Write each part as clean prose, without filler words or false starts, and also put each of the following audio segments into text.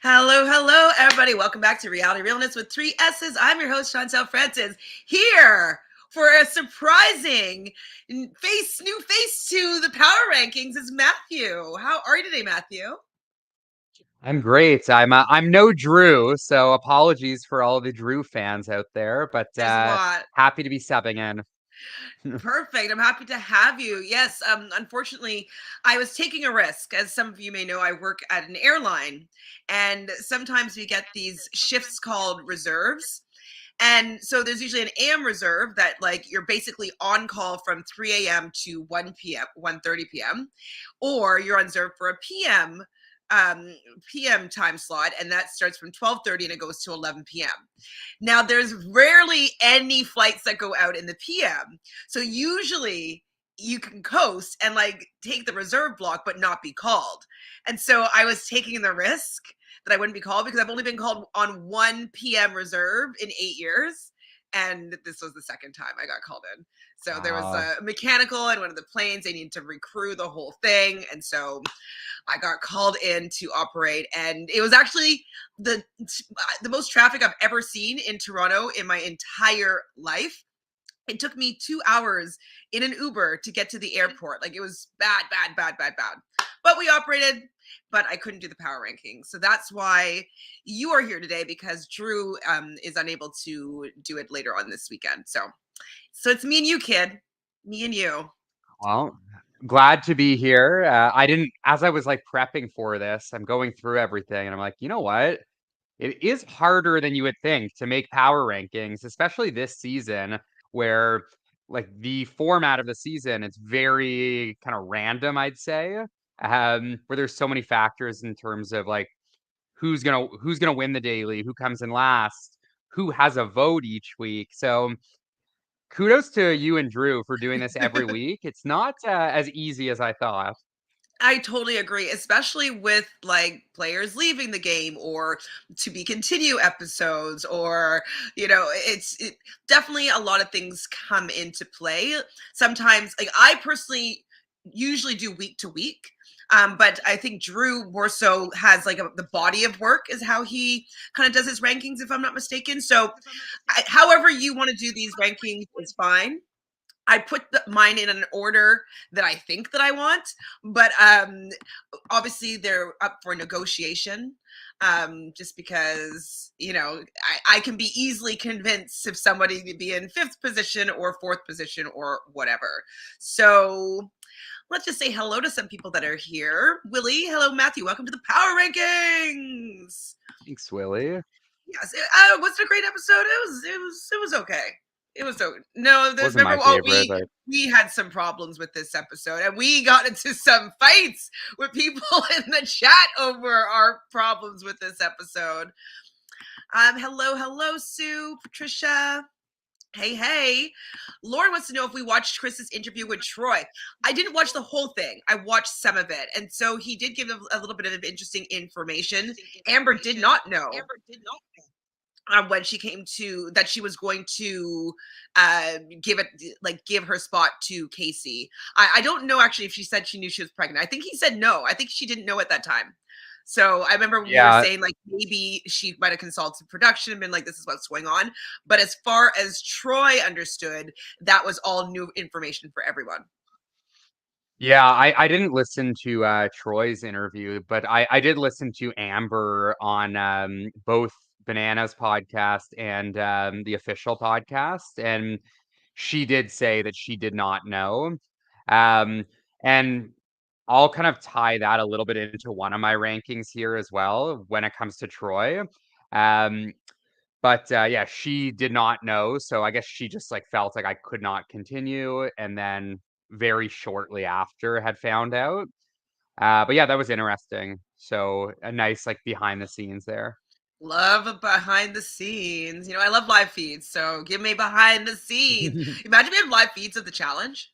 Hello, hello, everybody. Welcome back to Reality Realness with three S's. I'm your host, Chantele Francis, here for a surprising new face to the power rankings is Matthew. How are you today, Matthew? I'm great. I'm no Drew, so apologies for all the Drew fans out there, but There's a lot. happy to be subbing in. Perfect. I'm happy to have you. Yes, unfortunately, I was taking a risk. As some of you may know, I work at an airline, and sometimes we get these shifts called reserves. And so there's usually an AM reserve that like you're basically on call from 3 a.m. to 1 p.m., 1:30 p.m. Or you're on reserve for a um PM time slot, and that starts from 12:30 and it goes to 11 p.m. Now there's rarely any flights that go out in the PM. So usually you can coast and like take the reserve block but not be called. And so I was taking the risk that I wouldn't be called because I've only been called on 1 p.m. reserve in 8 years. And this was the second time I got called in. So there was Oh, a mechanical and one of the planes. They needed to recrew the whole thing. And so I got called in to operate. And it was actually the most traffic I've ever seen in Toronto in my entire life. It took me 2 hours in an Uber to get to the airport. Like it was bad, bad, bad, bad, bad. But we operated, but I couldn't do the power ranking. So that's why you are here today because Drew is unable to do it later on this weekend. So it's me and you, kid. Me and you. well, glad to be here. I didn't, as I was like prepping for this, I'm going through everything and I'm like, you know what? It is harder than you would think to make power rankings, especially this season where like the format of the season, it's very kind of random, I'd say. Where there's so many factors in terms of like who's gonna win the daily, who comes in last, who has a vote each week. So kudos to you and Drew for doing this every week. It's not as easy as I thought. I totally agree, especially with like players leaving the game or to be continue episodes, or definitely a lot of things come into play. Sometimes, like I personally usually do week to week. But I think Drew more so has like the body of work is how he kind of does his rankings, if I'm not mistaken. So, however you want to do these rankings is fine. I put mine in an order that I think that I want, but obviously they're up for negotiation. Just because I can be easily convinced if somebody to be in fifth position or fourth position or whatever. So let's just say hello to some people that are here. Willie, hello, Matthew. Welcome to the Power Rankings. Thanks, Willie. Yes, was it a great episode? It was okay. It was so no. There's Wasn't remember my oh favorite, but we had some problems with this episode, and we got into some fights with people in the chat over our problems with this episode. Hello, Sue, Patricia. Hey. Lauren wants to know if we watched Chris's interview with Troy. I didn't watch the whole thing. I watched some of it. And so he did give a little bit of interesting information. Amber did not know when she came to that she was going to give her spot to Casey. I don't know actually if she said she knew she was pregnant. I think he said no. I think she didn't know at that time. So I remember we were yeah, saying like maybe she might have consulted production and been like, this is what's going on. But as far as Troy understood, that was all new information for everyone. yeah, I didn't listen to Troy's interview, but I did listen to Amber on both Bananas podcast and the official podcast, and she did say that she did not know. And I'll kind of tie that a little bit into one of my rankings here as well when it comes to Troy. Um, but yeah, she did not know, so I guess she just like felt like I could not continue, and then very shortly after had found out. But yeah, that was interesting. So a nice like behind the scenes there. Love behind the scenes. I love live feeds, so give me behind the scenes. Imagine we have live feeds of the challenge.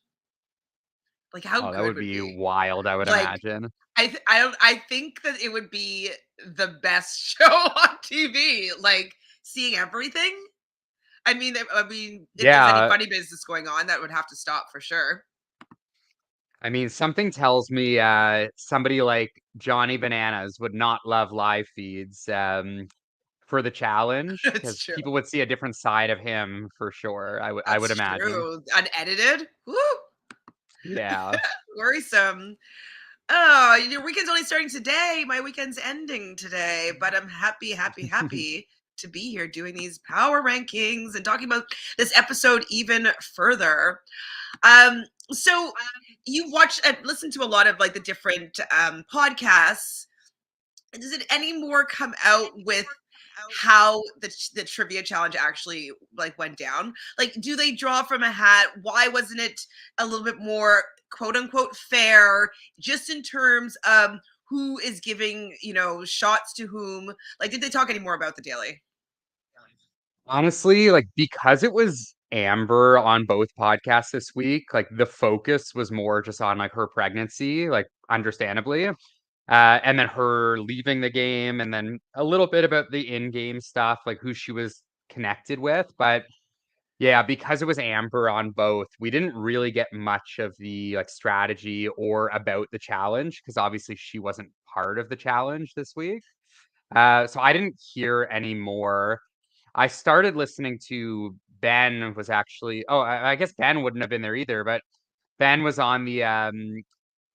Like how Oh, that good would would be be? wild, I would Like imagine. I think that it would be the best show on TV. Like seeing everything. I mean, if there's any Yeah, funny business going on, that would have to stop for sure. I mean, something tells me somebody like Johnny Bananas would not love live feeds for the challenge It's because true. people would see a different side of him for sure. I would That's imagine. true. Unedited. Woo! Yeah. Worrisome. Oh, your weekend's only starting today. My weekend's ending today, but I'm happy, happy, happy to be here doing these power rankings and talking about this episode even further. Um, so you watch and listen to a lot of like the different podcasts. Does it any more come out with how the trivia challenge actually like went down? Like, do they draw from a hat? Why wasn't it a little bit more quote unquote fair, just in terms of who is giving shots to whom? Like, did they talk any more about the daily? Honestly, like because it was Amber on both podcasts this week, like the focus was more just on like her pregnancy, like understandably. And then her leaving the game, and then a little bit about the in-game stuff, like who she was connected with. But yeah, because it was Amber on both, we didn't really get much of the like strategy or about the challenge because obviously she wasn't part of the challenge this week. So I didn't hear any more. I started listening to Ben was actually I guess Ben wouldn't have been there either, but Ben was on the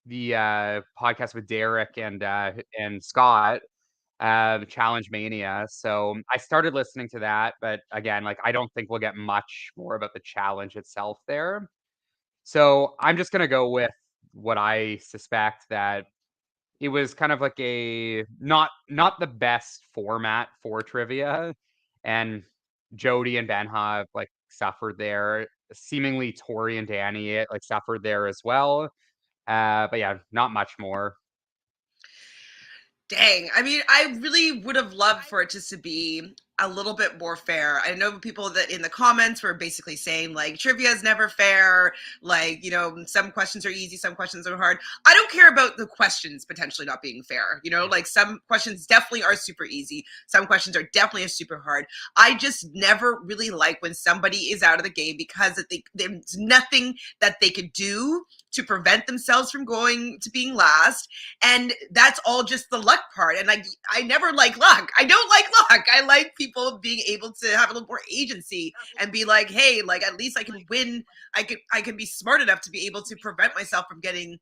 podcast with Derek and Scott, Challenge Mania. So I started listening to that, but again, like I don't think we'll get much more about the challenge itself there. So I'm just gonna go with what I suspect that it was kind of like a not the best format for trivia, and Jody and Benha like suffered there. Seemingly Tori and Danny like suffered there as well. But yeah, not much more. Dang. I mean, I really would have loved for it just to be a little bit more fair. I know people that in the comments were basically saying like trivia is never fair. Like, some questions are easy, some questions are hard. I don't care about the questions potentially not being fair. Like some questions definitely are super easy. Some questions are definitely super hard. I just never really like when somebody is out of the game because there's nothing that they could do to prevent themselves from going to being last. And that's all just the luck part. And I never like luck. I don't like luck. I like people being able to have a little more agency and be like, hey, like at least I can win. I can be smart enough to be able to prevent myself from getting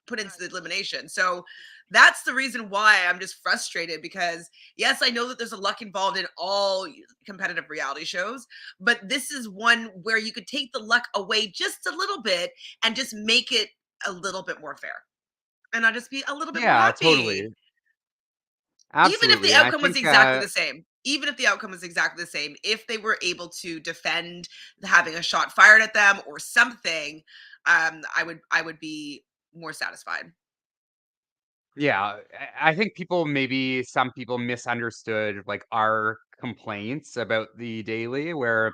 put into the elimination. So that's the reason why I'm just frustrated, because yes, I know that there's a luck involved in all competitive reality shows, but this is one where you could take the luck away just a little bit and just make it a little bit more fair. And I'll just be a little bit more Yeah, happy. totally. Even if the Absolutely. And I outcome was think exactly the same. Even if the outcome was exactly the same, if they were able to defend having a shot fired at them or something, I would be more satisfied. yeah, I think some people misunderstood like our complaints about the daily where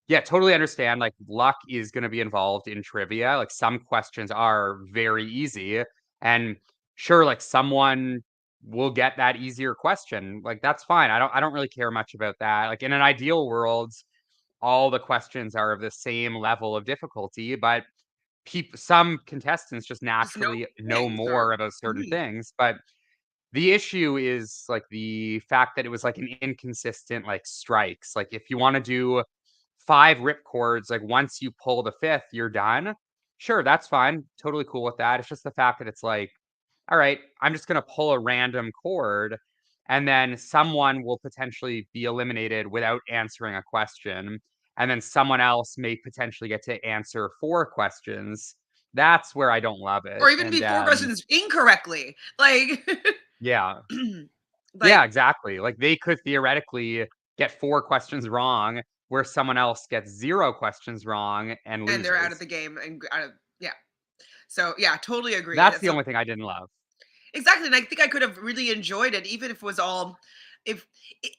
yeah, totally understand like luck is going to be involved in trivia. Like some questions are very easy and sure like someone will get that easier question. Like that's fine. I don't really care much about that. Like in an ideal world, all the questions are of the same level of difficulty, but some contestants just Just no naturally know things or more about certain mhm. things. But the issue is like the fact that it was like an inconsistent like strikes. Like if you want to do 5 rip chords, like once you pull the fifth, you're done. Sure, that's fine. Totally cool with that. It's just the fact that it's like, all right, I'm just gonna pull a random chord, and then someone will potentially be eliminated without answering a question, and then someone else may potentially get to answer 4 questions. That's where I don't love Or it. even And before questions incorrectly. Like yeah. Yeah, like exactly. Like they could theoretically get 4 questions wrong where someone else gets 0 questions wrong and and they're out of loses. the game and out of yeah. So yeah, totally agree. That's the So only thing I didn't love. exactly, and I think I could have really enjoyed it, even if it was all. If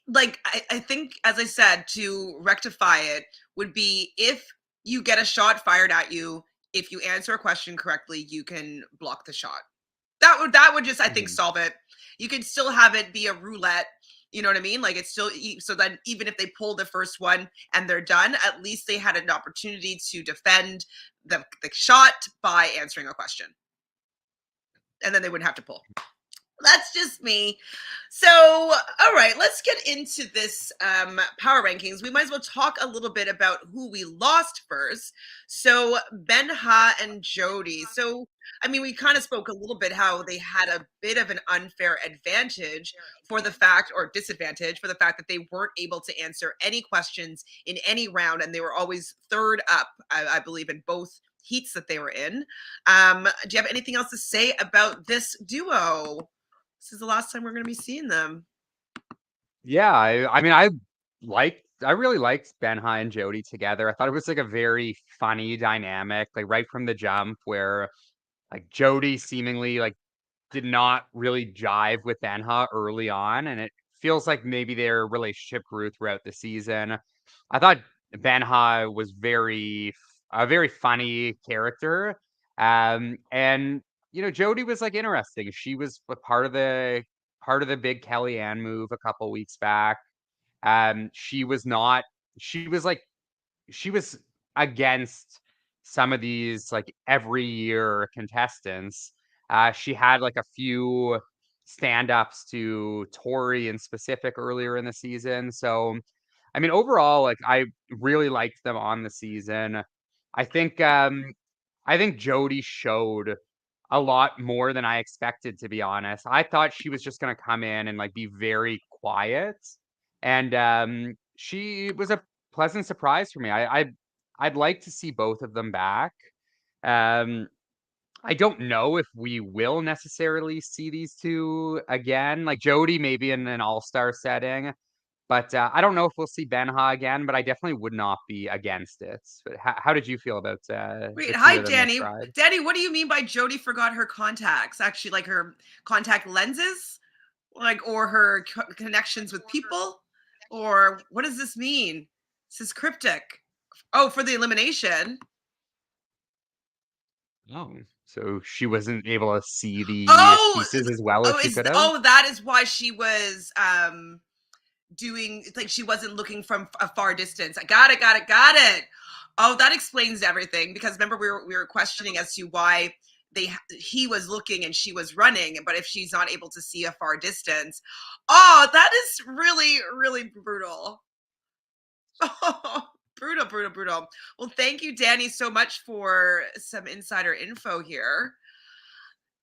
like I think, as I said, to rectify it would be if you get a shot fired at you, if you answer a question correctly, you can block the shot. That would just, I think, Mhm. solve it. You could still have it be a roulette, You know what I mean? Like it's still, so then even if they pull the first one and they're done, at least they had an opportunity to defend the shot by answering a question. And then they wouldn't have to pull. That's just me. So, all right, let's get into this power rankings. We might as well talk a little bit about who we lost first. So, Benha and Jody. So, I mean, we kind of spoke a little bit how they had a bit of an unfair advantage for the fact, or disadvantage for the fact that they weren't able to answer any questions in any round, and they were always third up, I believe, in both heats that they were in. Do you have anything else to say about this duo? This is the last time we're going to be seeing them. Yeah, I mean, I really liked Benha and Jody together. I thought it was like a very funny dynamic, like right from the jump, where like Jody seemingly like did not really jive with Benha early on, and it feels like maybe their relationship grew throughout the season. I thought Benha was a very funny character, and Jody was like interesting. She was a part of the big Kellyanne move a couple weeks back. She was not. She was like she was against some of these like every year contestants. She had like a few stand-ups to Tori in specific earlier in the season. So, I mean, overall, like I really liked them on the season. I think I think Jody showed a lot more than I expected, to be honest. I thought she was just gonna come in and like be very quiet, and she was a pleasant surprise for me. I'd like to see both of them back. Um, I don't know if we will necessarily see these two again, like Jody maybe in an all-star setting, but I don't know if we'll see Benha again, but I definitely would not be against it. But how did you feel about Wait, the two hi, of them this Danny. ride? Danny, what do you mean by Jody forgot her contacts? Actually, like her contact lenses? Like, or her connections with people? Or what does this mean? This is cryptic. Oh, for the elimination. Oh, so she wasn't able to see the Oh, pieces as well as she could have? that is why she was doing, like, she wasn't looking from a far distance. I got it. Oh, that explains everything, because remember we were questioning as to why he was looking and she was running, but if she's not able to see a far distance. Oh, that is really, really brutal. Oh, brutal. Well, thank you, Danny, so much for some insider info here.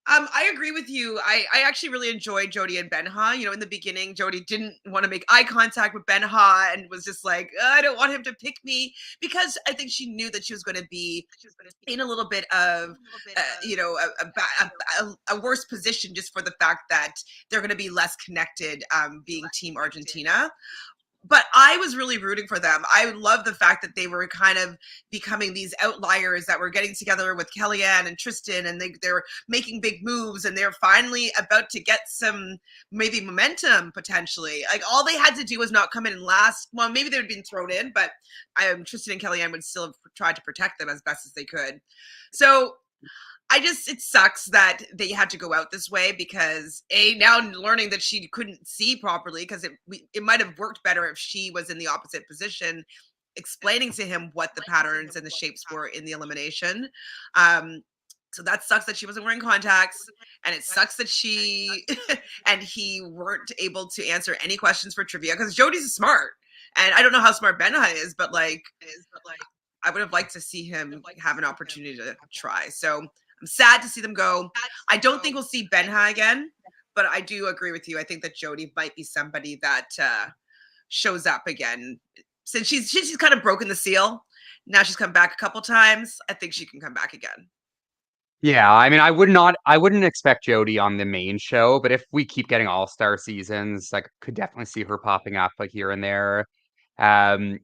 I agree with you. I actually really enjoyed Jody and Benha. You know, in the beginning, Jody didn't want to make eye contact with Benha and was just like, I don't want him to pick me, because I think she knew that she was going to be in a little bit of, a worse position, just for the fact that they're going to be less connected, being Team Argentina. But I was really rooting for them. I love the fact that they were kind of becoming these outliers that were getting together with Kellyanne and Tristan, and they're making big moves, and they're finally about to get some maybe momentum potentially. Like, all they had to do was not come in and last. Well, maybe they would have been thrown in, but Tristan and Kellyanne would still have tried to protect them as best as they could. So it sucks that they had to go out this way, because now learning that she couldn't see properly, because it might have worked better if she was in the opposite position, explaining to him what the patterns and the shapes were in the elimination. So that sucks that she wasn't wearing contacts, and it sucks that she and he weren't able to answer any questions for trivia, because Jody's smart, and I don't know how smart Benha is, but like, I would have liked to see him have an opportunity to try. So I'm sad to see them go. I don't think we'll see Benha again, but I do agree with you. I think that Jody might be somebody that shows up again. Since she's kind of broken the seal, now she's come back a couple times. I think she can come back again. Yeah, I mean, I wouldn't expect Jody on the main show, but if we keep getting all-star seasons, like could definitely see her popping up like here and there. Um,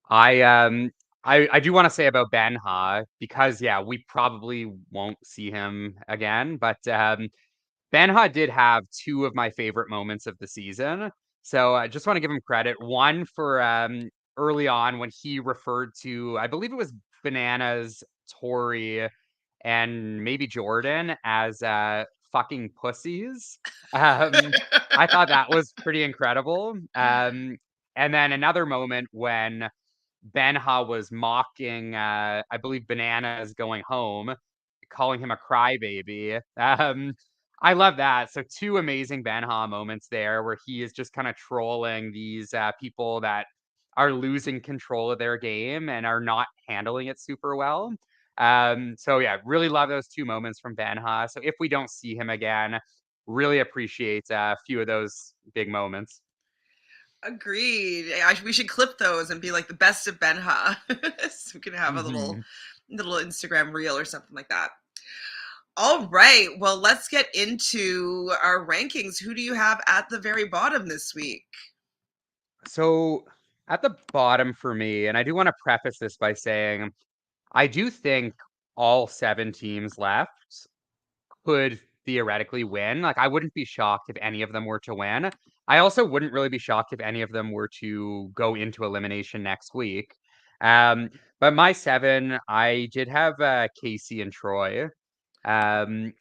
I um I do want to say about Benha because yeah, we probably won't see him again, but Benha did have two of my favorite moments of the season. So I just want to give him credit. One for early on when he referred to, I believe it was Bananas, Tori, and maybe Jordan as fucking pussies. Um, I thought that was pretty incredible. And then another moment when Benha was mocking, I believe Bananas going home, calling him a crybaby. I love that. So two amazing Benha moments there where he is just kind of trolling these people that are losing control of their game and are not handling it super well. So yeah, really love those two moments from Benha. So if we don't see him again, really appreciate a few of those big moments. Agreed. We should clip those and be like the best of Benha. So we can have a Hmm. little Instagram reel or something like that. All right. Well, let's get into our rankings. Who do you have at the very bottom this week? So at the bottom for me, and I do want to preface this by saying I do think all 7 teams left could theoretically win. Like, I wouldn't be shocked if any of them were to win. I also wouldn't really be shocked if any of them were to go into elimination next week. Um, but my 7, I did have Casey and Troy. Um,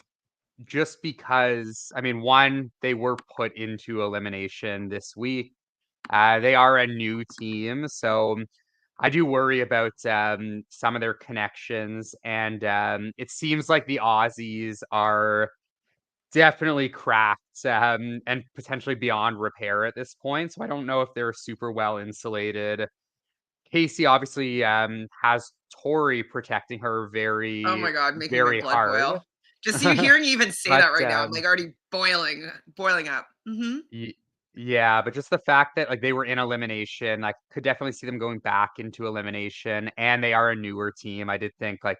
just because, I mean, one, they were put into elimination this week. They are a new team, so I do worry about some of their connections, and it seems like the Aussies are definitely cracked and potentially beyond repair at this point. So I don't know if they're super well insulated. Casey obviously has Tori protecting her Oh my very, God, making my very blood hard. boil. Just you hearing you even say But that right now, I'm like already boiling up. Hmm. Y yeah, but just the fact that, like, they were in elimination, I could definitely see them going back into elimination, and they are a newer team. I did think, like,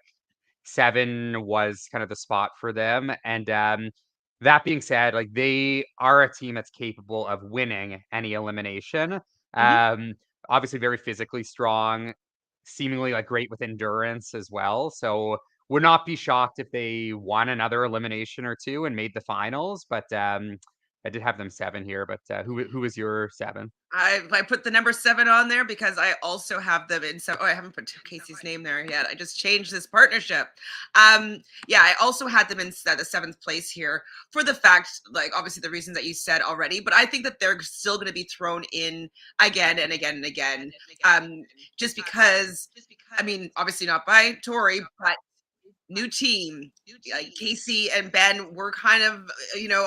7 was kind of the spot for them, and, that being said, like, they are a team that's capable of winning any elimination. Hmm. Um, Obviously very physically strong, seemingly, like, great with endurance as well, so would not be shocked if they won another elimination or 2 and made the finals, but, I did have them 7 here, but, who was your 7? I put the number 7 on there because I also have them in. So I haven't put Casey's name there yet. I just changed this partnership. Yeah, I also had them in the 7th place here for the fact, like obviously the reasons that you said already, but I think that they're still going to be thrown in again and again and again. Um, just because, I mean, obviously not by Tori, but new team. Like Casey and Ben were kind of,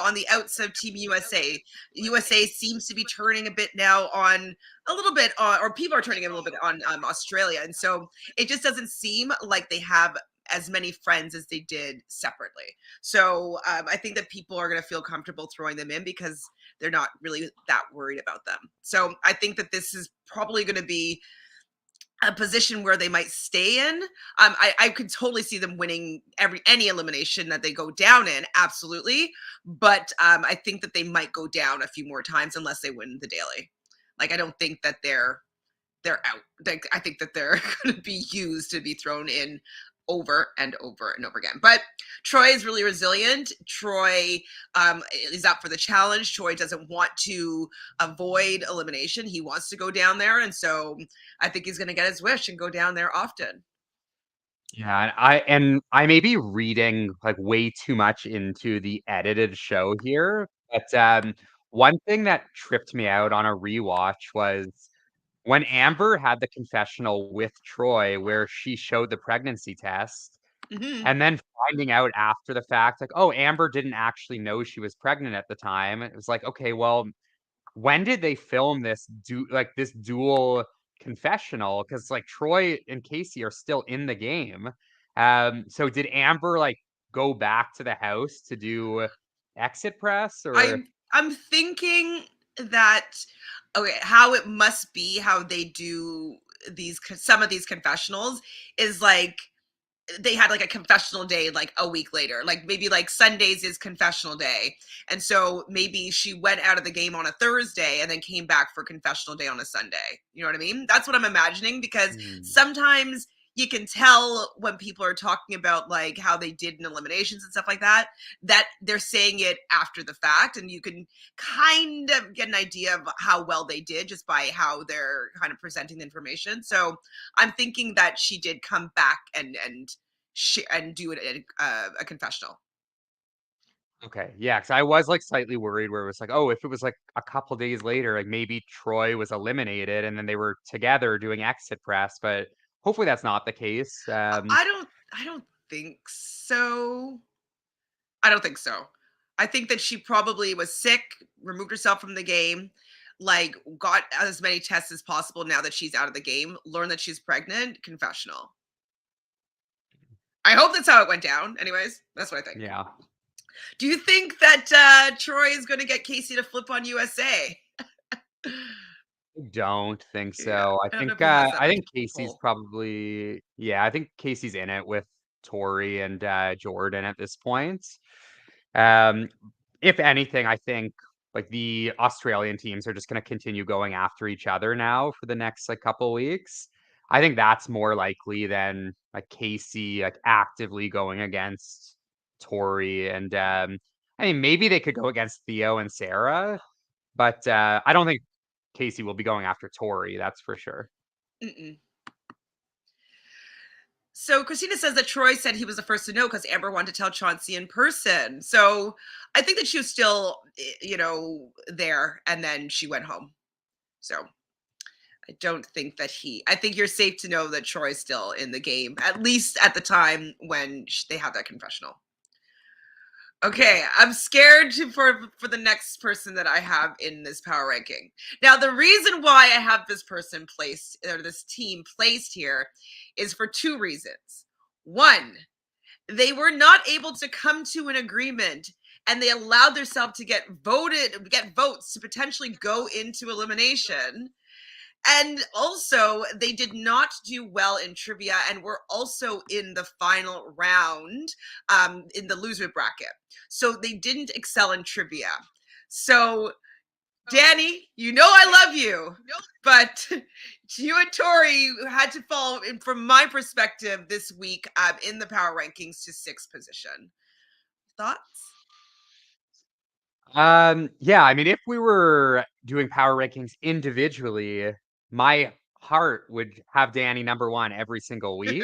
on the outs of Team USA. USA seems to be turning a bit now on a little bit on, or people are turning a little bit on Australia. And so it just doesn't seem like they have as many friends as they did separately. So I think that people are going to feel comfortable throwing them in because they're not really that worried about them. So I think that this is probably going to be a position where they might stay in. I could totally see them winning any elimination that they go down in, absolutely. But I think that they might go down a few more times unless they win the daily. Like I don't think that they're out. Like I think that they're going to be used to be thrown in over and over and over again. But Troy is really resilient. Troy is up for the challenge. Troy doesn't want to avoid elimination. He wants to go down there, and so I think he's going to get his wish and go down there often. Yeah, and I may be reading, like, way too much into the edited show here, but, one thing that tripped me out on a rewatch was when Amber had the confessional with Troy where she showed the pregnancy test, Hmm. and then finding out after the fact, like, "Oh, Amber didn't actually know she was pregnant at the time." It was like, "Okay, well, when did they film this dual confessional? Because like Troy and Casey are still in the game. So did Amber like go back to the house to do exit press or I'm thinking that okay, how it must be how they do some of these confessionals is like they had like a confessional day like a week later, like maybe like Sundays is confessional day, and so maybe she went out of the game on a Thursday and then came back for confessional day on a Sunday. You know what I mean? That's what I'm imagining, because Hmm. sometimes you can tell when people are talking about like how they did in eliminations and stuff like that, that they're saying it after the fact, and you can kind of get an idea of how well they did just by how they're kind of presenting the information. So I'm thinking that she did come back and do it a confessional. Okay, yeah, because I was like slightly worried where it was like, oh, if it was like a couple days later, like maybe Troy was eliminated and then they were together doing exit press, but hopefully that's not the case. I don't think so. I don't think so. I think that she probably was sick, removed herself from the game, like got as many tests as possible now that she's out of the game, learned that she's pregnant, confessional. I hope that's how it went down. Anyways, that's what I think. Yeah, Do you think that Troy is going to get Casey to flip on USA? I don't think Yeah, so. I don't know if he has that I much think Casey's pull. probably yeah, I think Casey's in it with Tori and Jordan at this point. Um, if anything, I think like the Australian teams are just going to continue going after each other now for the next like couple weeks. I think that's more likely than like Casey like actively going against Tori and I mean maybe they could go against Theo and Sarah, but I don't think Casey will be going after Tori, that's for sure. Mm-mm. So Christina says that Troy said he was the first to know because Amber wanted to tell Chauncey in person. So I think that she was still, there, and then she went home. So I don't think that I think you're safe to know that Troy's still in the game, at least at the time when they had that confessional. Okay, I'm scared for the next person that I have in this power ranking. Now, the reason why I have this person placed or this team placed here is for two reasons. One, they were not able to come to an agreement and they allowed themselves to get votes to potentially go into elimination. And also, they did not do well in trivia and were also in the final round in the loser bracket. So they didn't excel in trivia. So, Danny, you know I love you, but you and Tori had to fall, from my perspective, this week in the power rankings to sixth position. Thoughts? Yeah, I mean, if we were doing power rankings individually, my heart would have Danny number one every single week.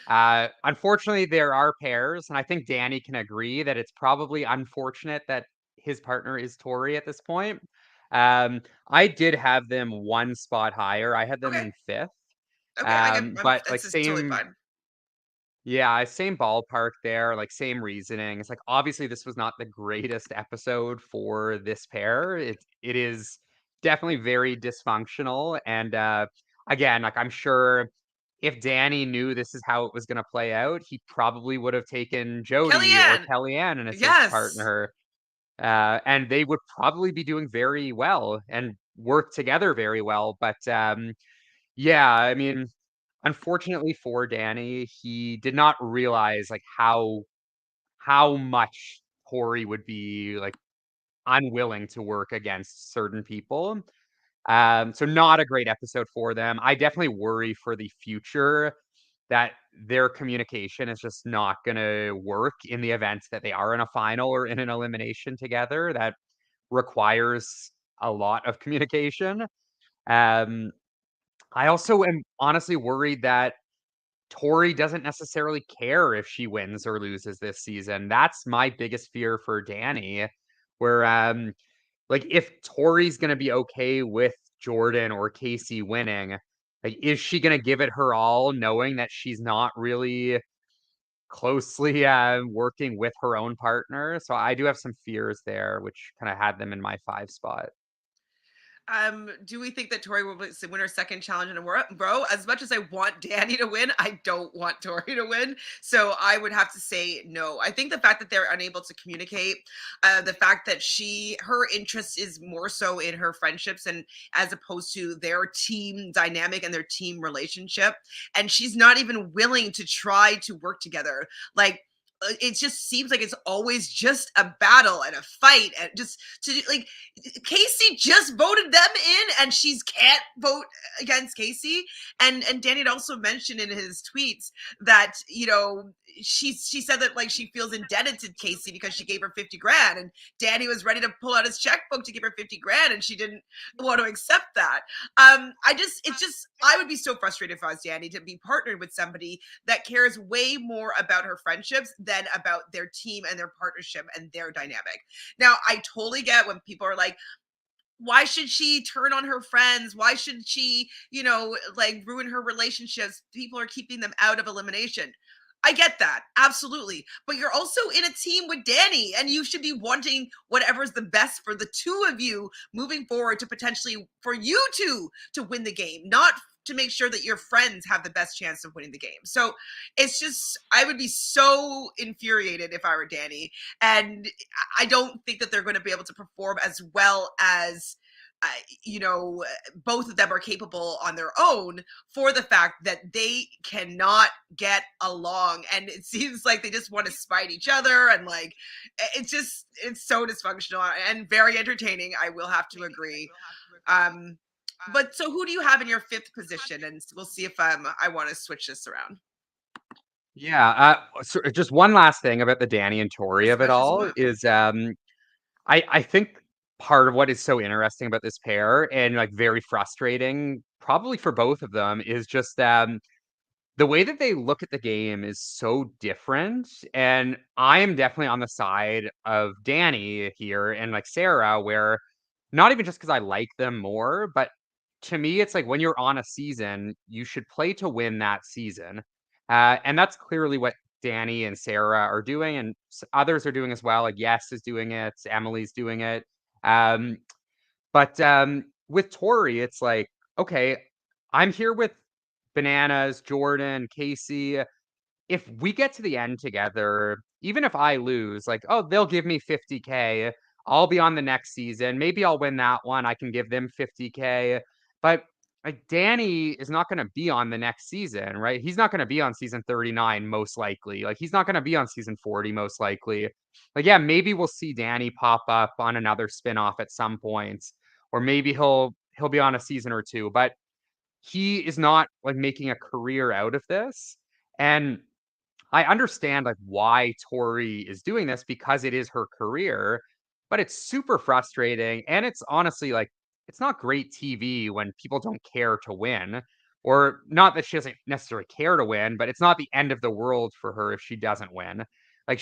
Unfortunately, there are pairs, and I think Danny can agree that it's probably unfortunate that his partner is Tori at this point. I did have them one spot higher. I had them Okay. in fifth. Okay. I get. But like That's just totally same fine. yeah, same ballpark there, like same reasoning. It's like obviously this was not the greatest episode for this pair. It is definitely very dysfunctional. And again, like I'm sure if Danny knew this is how it was gonna play out, he probably would have taken Jody or Kellyanne. Kellyanne as his Yes. partner. And they would probably be doing very well and work together very well. But yeah, I mean, unfortunately for Danny, he did not realize like how much Tori would be like unwilling to work against certain people. So not a great episode for them. I definitely worry for the future that their communication is just not going to work in the event that they are in a final or in an elimination together. That requires a lot of communication. Um, I also am honestly worried that Tori doesn't necessarily care if she wins or loses this season. That's my biggest fear for Danny, where like if Tori's gonna be okay with Jordan or Casey winning, like is she gonna give it her all knowing that she's not really closely working with her own partner? So I do have some fears there, which kind of had them in my five spot. Do we think that Tori will win her second challenge in a row? As much as I want Danny to win, I don't want Tori to win. So I would have to say no. I think the fact that they're unable to communicate, the fact that her interest is more so in her friendships and as opposed to their team dynamic and their team relationship, and she's not even willing to try to work together. Like it just seems like it's always just a battle and a fight and just to like Casey just voted them in and she's can't vote against Casey. And Danny had also mentioned in his tweets that, she said that like she feels indebted to Casey because she gave her 50 grand and Danny was ready to pull out his checkbook to give her 50 grand and she didn't want to accept that. I would be so frustrated if I was Danny to be partnered with somebody that cares way more about her friendships then about their team and their partnership and their dynamic. Now, I totally get when people are like, why should she turn on her friends? Why should she, like ruin her relationships? People are keeping them out of elimination. I get that. Absolutely. But you're also in a team with Danny, and you should be wanting whatever's the best for the two of you moving forward to potentially for you two to win the game, not to make sure that your friends have the best chance of winning the game. So it's just, I would be so infuriated if I were Danny. And I don't think that they're going to be able to perform as well as both of them are capable on their own, for the fact that they cannot get along, and it seems like they just want to spite each other, and like it's so dysfunctional and very entertaining, I will have to agree. But so who do you have in your fifth position? And we'll see if I want to switch this around. Yeah. So just one last thing about the Danny and Tori of it all is I think part of what is so interesting about this pair and like very frustrating, probably for both of them, is just the way that they look at the game is so different. And I am definitely on the side of Danny here and like Sarah, where not even just because I like them more, but to me, it's like when you're on a season, you should play to win that season. And that's clearly what Danny and Sarah are doing, and others are doing as well. Like Yes is doing it, Emily's doing it. Um, but with Tori, it's like, okay, I'm here with Bananas, Jordan, Casey. If we get to the end together, even if I lose, like, oh, they'll give me 50K. I'll be on the next season. Maybe I'll win that one. I can give them 50K. But like Danny is not going to be on the next season, right? He's not going to be on season 39 most likely. Like he's not going to be on season 40 most likely. Like yeah, maybe we'll see Danny pop up on another spin-off at some point, or maybe he'll be on a season or two, but he is not like making a career out of this. And I understand like why Tori is doing this because it is her career, but it's super frustrating. And it's honestly like, it's not great TV when people don't care to win, or not that she doesn't necessarily care to win, but it's not the end of the world for her if she doesn't win. Like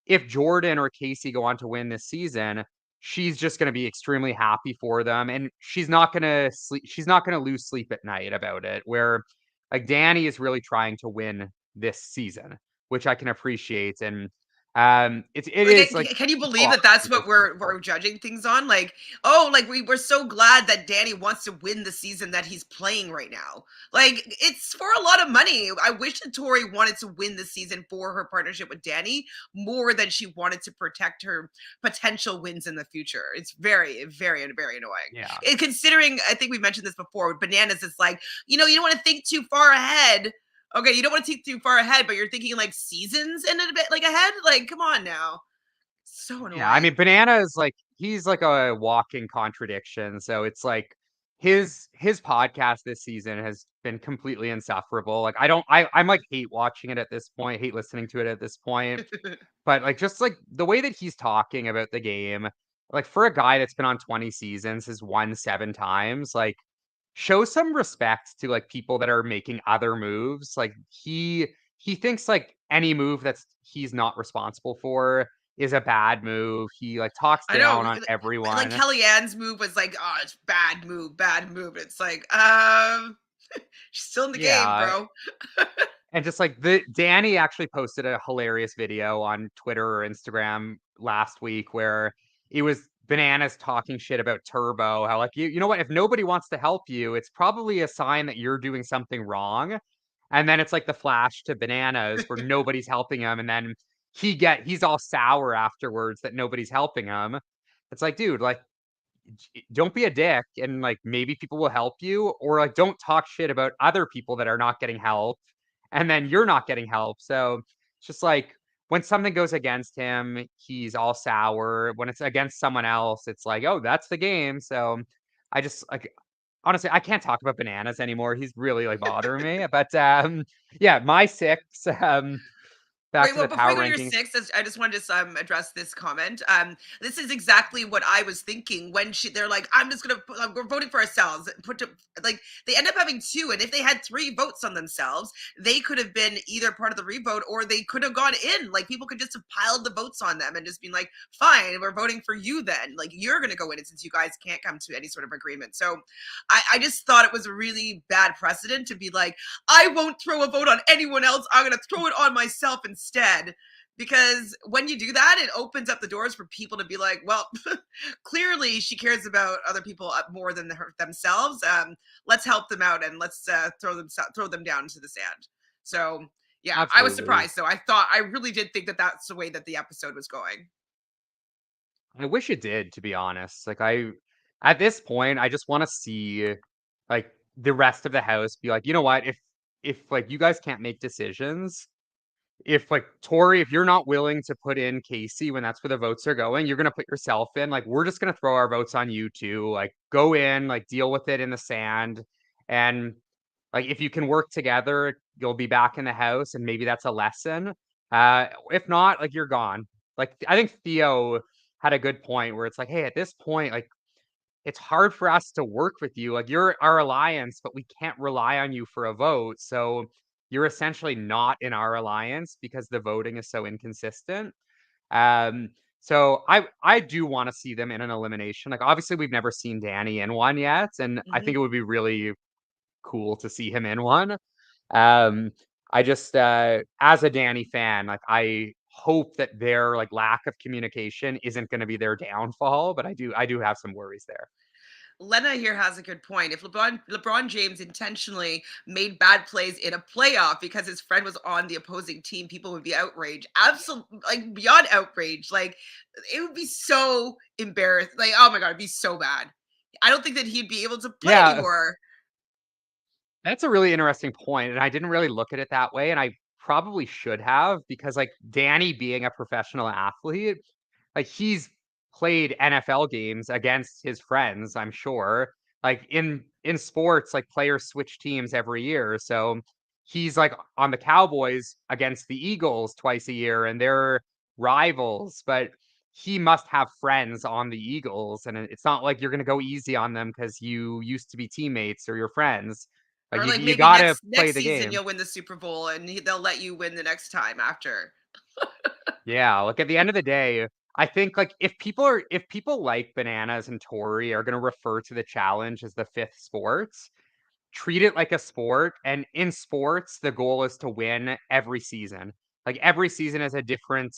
if Jordan or Casey go on to win this season, she's just going to be extremely happy for them. And she's not going to sleep. She's not going to lose sleep at night about it, where like Danny is really trying to win this season, which I can appreciate. And it is like, Can you believe that that's what we're judging things on? Like, oh, like we're so glad that Danny wants to win the season that he's playing right now. Like, it's for a lot of money. I wish that Tori wanted to win the season for her partnership with Danny more than she wanted to protect her potential wins in the future. It's very, very, very annoying. Yeah. Considering, I think we mentioned this before with Bananas, it's like, you don't want to think too far ahead. Okay, you don't want to think too far ahead, but you're thinking like seasons and a bit like ahead. Like, come on now. So annoying. Yeah, I mean, Banana is like he's like a walking contradiction. So it's like his podcast this season has been completely insufferable. Like I'm like hate watching it at this point, hate listening to it at this point. But like just like the way that he's talking about the game, like for a guy that's been on 20 seasons, has won 7 times, like show some respect to like people that are making other moves. Like he thinks like any move that's he's not responsible for is a bad move. He like talks I know, down on like everyone. Kellyanne's move was like, oh, it's bad move, bad move. It's like, she's still in the game, Yeah. bro. And just like the Danny actually posted a hilarious video on Twitter or Instagram last week where it was Bananas talking shit about Turbo. How like you know what? If nobody wants to help you, it's probably a sign that you're doing something wrong. And then it's like the flash to Bananas where nobody's helping him, and then he's all sour afterwards that nobody's helping him. It's like, dude, like don't be a dick, and like maybe people will help you, or like don't talk shit about other people that are not getting help and then you're not getting help. So it's just like when something goes against him, he's all sour. When it's against someone else, it's like, oh, that's the game. So I just like honestly, I can't talk about Bananas anymore. He's really like bothering me. But yeah, my six. back Wait, to well, the before we power go to your rankings. sixth, I just want to just address this comment. This is exactly what I was thinking when they're like, I'm just gonna we're voting for ourselves. Like they end up having two, and if they had three votes on themselves, they could have been either part of the revote or they could have gone in. Like people could just have piled the votes on them and just been like, fine, we're voting for you then. Like you're gonna go in since you guys can't come to any sort of agreement. So I just thought it was a really bad precedent to be like, I won't throw a vote on anyone else. I'm going to throw it on myself instead. Because when you do that, it opens up the doors for people to be like, well, clearly she cares about other people more than themselves. Let's help them out and let's throw them down into the sand. So yeah, I was Absolutely. surprised though. I really did think that that's the way that the episode was going. I wish it did, to be honest. Like at this point, I just want to see like the rest of the house be like, you know what? If like you guys can't make decisions, if like Tori, if you're not willing to put in Casey when that's where the votes are going, you're gonna put yourself in. Like we're just gonna throw our votes on you too. Like go in, like deal with it in the sand, and like if you can work together, you'll be back in the house, and maybe that's a lesson. If not, like you're gone. Like I think Theo had a good point where it's like, hey, at this point, like it's hard for us to work with you. Like you're our alliance, but we can't rely on you for a vote. So you're essentially not in our alliance because the voting is so inconsistent. Um, so I do want to see them in an elimination. Like obviously we've never seen Danny in one yet, and I think Mm-hmm. it would be really cool to see him in one. Um, I just as a Danny fan, like I hope that their like lack of communication isn't going to be their downfall, but I do have some worries there. Lena here has a good point. If LeBron James intentionally made bad plays in a playoff because his friend was on the opposing team, people would be outraged. Absolutely, like beyond outraged. Like it would be so embarrassed. Like oh my god, it'd be so bad. I don't think that he'd be able to play Yeah, anymore. that's a really interesting point, and I didn't really look at it that way, and I probably should have because like Danny being a professional athlete, like he's played NFL games against his friends, I'm sure. Like in sports, like players switch teams every year, so he's like on the Cowboys against the Eagles twice a year, and they're rivals, but he must have friends on the Eagles, and it's not like you're going to go easy on them because you used to be teammates or your friends. Like Or like you maybe gotta play next the season game. you'll win the Super Bowl and they'll let you win the next time after. Yeah, like at the end of the day, I think like if people like Bananas and Tori are gonna refer to the challenge as the fifth sports, treat it like a sport. And in sports, the goal is to win every season. Like every season is a different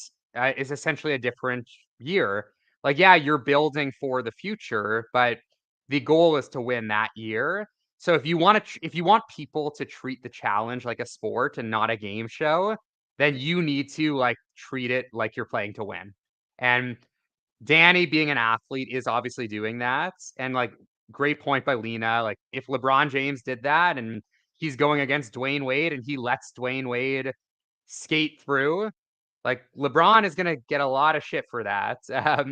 is essentially a different year. Like yeah, you're building for the future, but the goal is to win that year. So if you want people to treat the challenge like a sport and not a game show, then you need to like treat it like you're playing to win. And Danny being an athlete is obviously doing that. And like great point by Lena. Like if LeBron James did that and he's going against Dwayne Wade and he lets Dwayne Wade skate through, like LeBron is gonna get a lot of shit for that.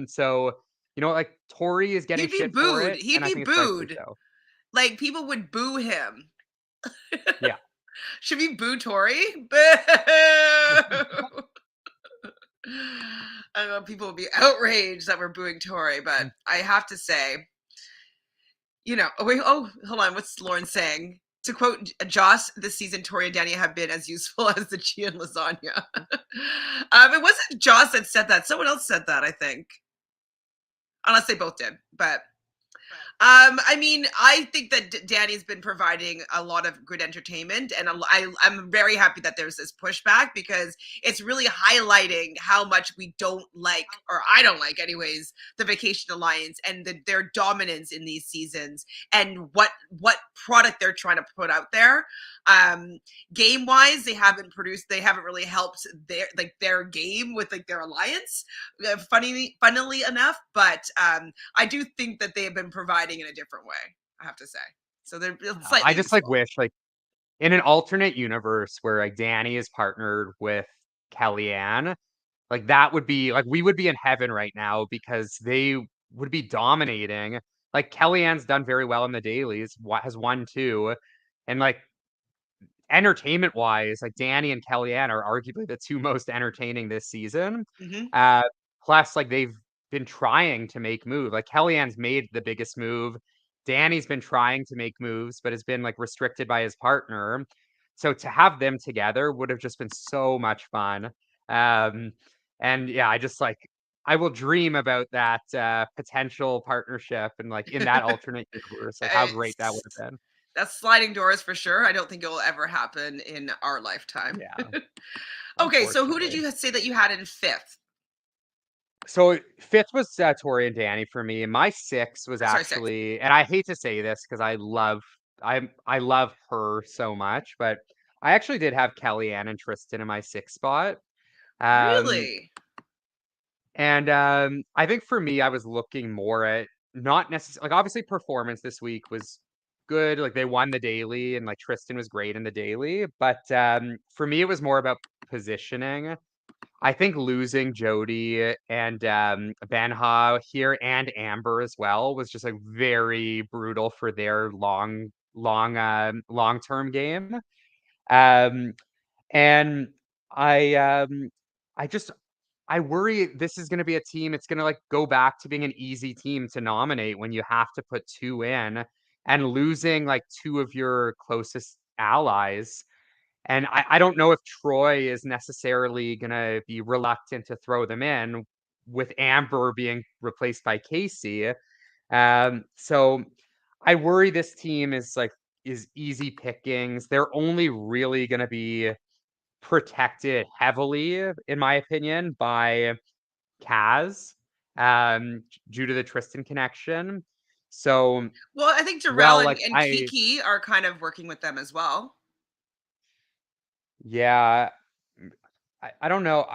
So you know, like Tori is getting He'd be shit for booed. it, He'd and I be think it's rightfully booed. so. Like people would boo him. Yeah. Should we boo Tori? Boo! I know people would be outraged that we're booing Tori, but I have to say, hold on. What's Lauren saying? To quote Joss, this season, Tori and Danny have been as useful as the chia and lasagna. It wasn't Joss that said that. Someone else said that, I think. Unless they both did. But I mean, I think that Danny's been providing a lot of good entertainment, and I'm very happy that there's this pushback because it's really highlighting how much we don't like, or I don't like, anyways, the Vacation Alliance and their dominance in these seasons and what product they're trying to put out there. Game wise, they haven't really helped their game with like their alliance. Funnily enough, but I do think that they have been providing in a different way, I have to say. So they're I slightly just like useful. wish like in an alternate universe where like Danny is partnered with Kellyanne, like that would be like we would be in heaven right now because they would be dominating. Like Kellyanne's done very well in the dailies, has won two, and like entertainment wise, like Danny and Kellyanne are arguably the two most entertaining this season. Hmm. Uh, Plus, like they've been trying to make moves. Like Kellyanne's made the biggest move. Danny's been trying to make moves, but has been like restricted by his partner. So to have them together would have just been so much fun. Um, and yeah, I just like I will dream about that potential partnership and like in that alternate universe, like how great that would It's, have been. that's sliding doors for sure. I don't think it will ever happen in our lifetime. Yeah, Okay, so who did unfortunately. you say that you had in fifth? So fifth was Tori and Danny for me. And my six was Sorry, sixth. actually, and I hate to say this because I love her so much, but I actually did have Kellyanne and Tristan in my sixth spot. Um, Really? and I think for me, I was looking more at not necessarily like obviously performance this week was good. Like they won the daily and like Tristan was great in the daily. But for me, it was more about positioning. I think losing Jody and Benha here and Amber as well was just like very brutal for their long term game. Um, and I um, I just I worry this is going to be a team. It's going to like go back to being an easy team to nominate when you have to put two in and losing like two of your closest allies. And I don't know if Troy is necessarily going to be reluctant to throw them in with Amber being replaced by Casey. So I worry this team is easy pickings. They're only really going to be protected heavily, in my opinion, by Kaz, due to the Tristan connection. So, Well, I think Darrell well, and, like and Kiki are kind of working with them as well. yeah, I don't know.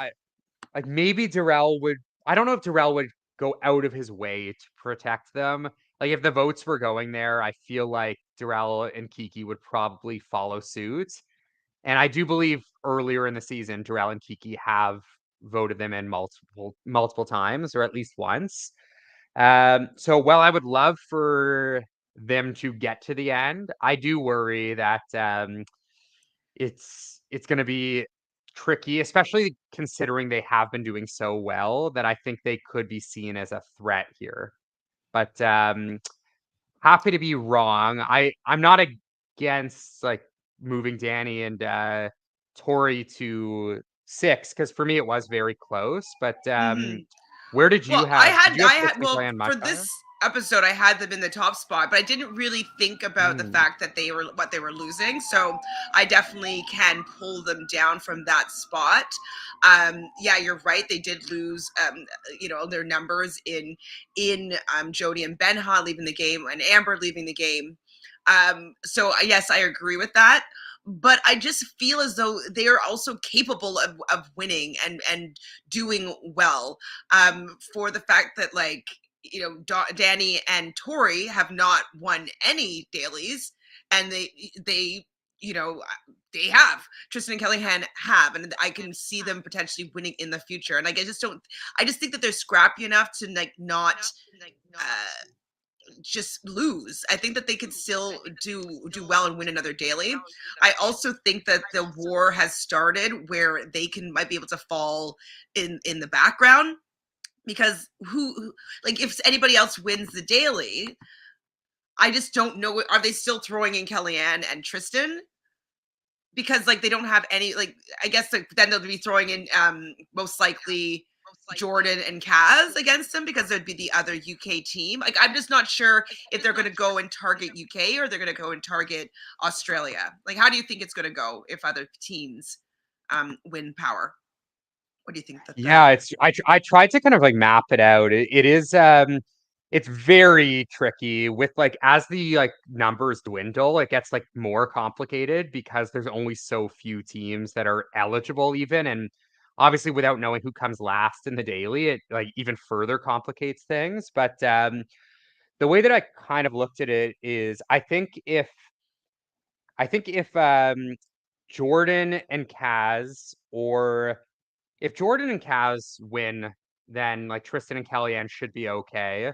Like maybe Darrell would. I don't know if Darrell would go out of his way to protect them. Like if the votes were going there, I feel like Darrell and Kiki would probably follow suit. And I do believe earlier in the season, Darrell and Kiki have voted them in multiple times, or at least once. So while I would love for them to get to the end, I do worry that it's going to be tricky, especially considering they have been doing so well that I think they could be seen as a threat here. But happy to be wrong. I'm not against like moving Danny and Tori to six because for me it was very close. But Hmm. where did you Well, I have? Did had, you have I had, Tristan well, Kellyanne much for this higher? episode, I had them in the top spot, but I didn't really think about the Mm. fact that they were what they were losing. So I definitely can pull them down from that spot. Yeah, you're right. They did lose, their numbers in Jody and Benha leaving the game and Amber leaving the game. So yes, I agree with that. But I just feel as though they are also capable of winning and doing well, for the fact that like Danny and Tori have not won any dailies, and they you know they have Tristan and Kellyanne have, and I can see them potentially winning in the future. And like I just think that they're scrappy enough to like not uh, just lose. I think that they could still do well and win another daily. I also think that the war has started where they can might be able to fall in the background, because like if anybody else wins the daily, I just don't know. Are they still throwing in Kellyanne and Tristan? Because like they don't have any, like I guess like, then they'll be throwing in most likely Jordan and Kaz against them because there'd be the other UK team. Like I'm just not sure if they're going to go and target UK or they're going to go and target Australia. Like how do you think it's going to go if other teams win power? What do you think that the Yeah, I tried to kind of like map it out. It is it's very tricky with like as the like numbers dwindle, it gets like more complicated because there's only so few teams that are eligible even and obviously without knowing who comes last in the daily, it like even further complicates things. But the way that I kind of looked at it is I think if Jordan and Kaz or if Jordan and Kaz win, then like Tristan and Kellyanne should be okay.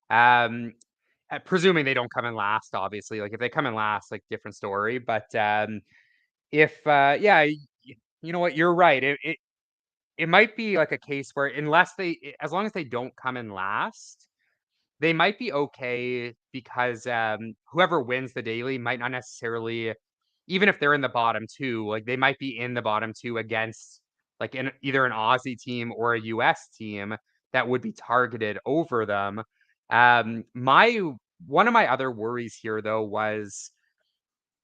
Um, presuming they don't come in last, obviously. Like if they come in last, like different story. But if yeah, you know what, you're right. It might be like a case where unless as long as they don't come in last, they might be okay because whoever wins the daily might not necessarily, even if they're in the bottom two, like they might be in the bottom two against like either an Aussie team or a US team that would be targeted over them. My One of my other worries here though was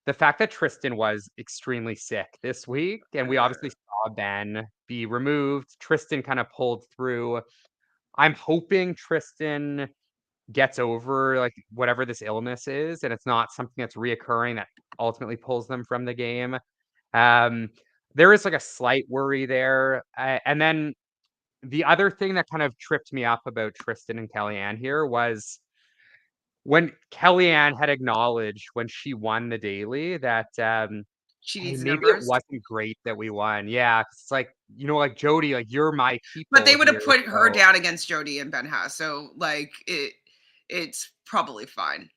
the fact that Tristan was extremely sick this week, and we obviously saw Ben be removed. Tristan kind of pulled through. I'm hoping Tristan gets over like whatever this illness is, and it's not something that's reoccurring that ultimately pulls them from the game. Um, there is like a slight worry there, and then the other thing that kind of tripped me up about Tristan and Kellyanne here was when Kellyanne had acknowledged when she won the daily that She hey, needs the maybe it numbers. wasn't great that we won. Yeah, 'cause it's like, like Jody, like you're my But they people would have here. put her So, down against Jody and Benha, so like it's probably fine.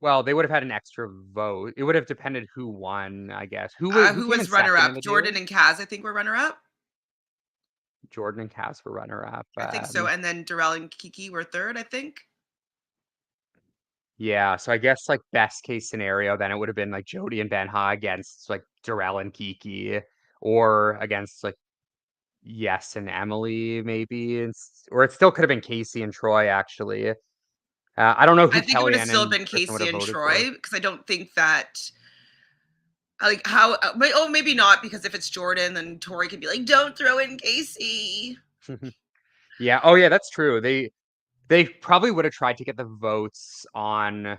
well, they would have had an extra vote. It would have depended who won, I guess. Who Who came in was runner second in up? the Jordan daily? and Kaz, I think, were runner up. Jordan and Cass were runner up. I think so. And then Darrell and Kiki were third, I think. Yeah, so I guess like best case scenario, then it would have been like Jody and Benha against like Darrell and Kiki, or against like Yes and Emily, maybe, or it still could have been Casey and Troy actually. I don't know I who think it would have Kellyanne still and been Tristan would Casey have and voted for. Troy because I don't think that like how oh maybe not because if it's Jordan then Tori could be like don't throw in Casey. Yeah. Oh, yeah. That's true. They probably would have tried to get the votes on.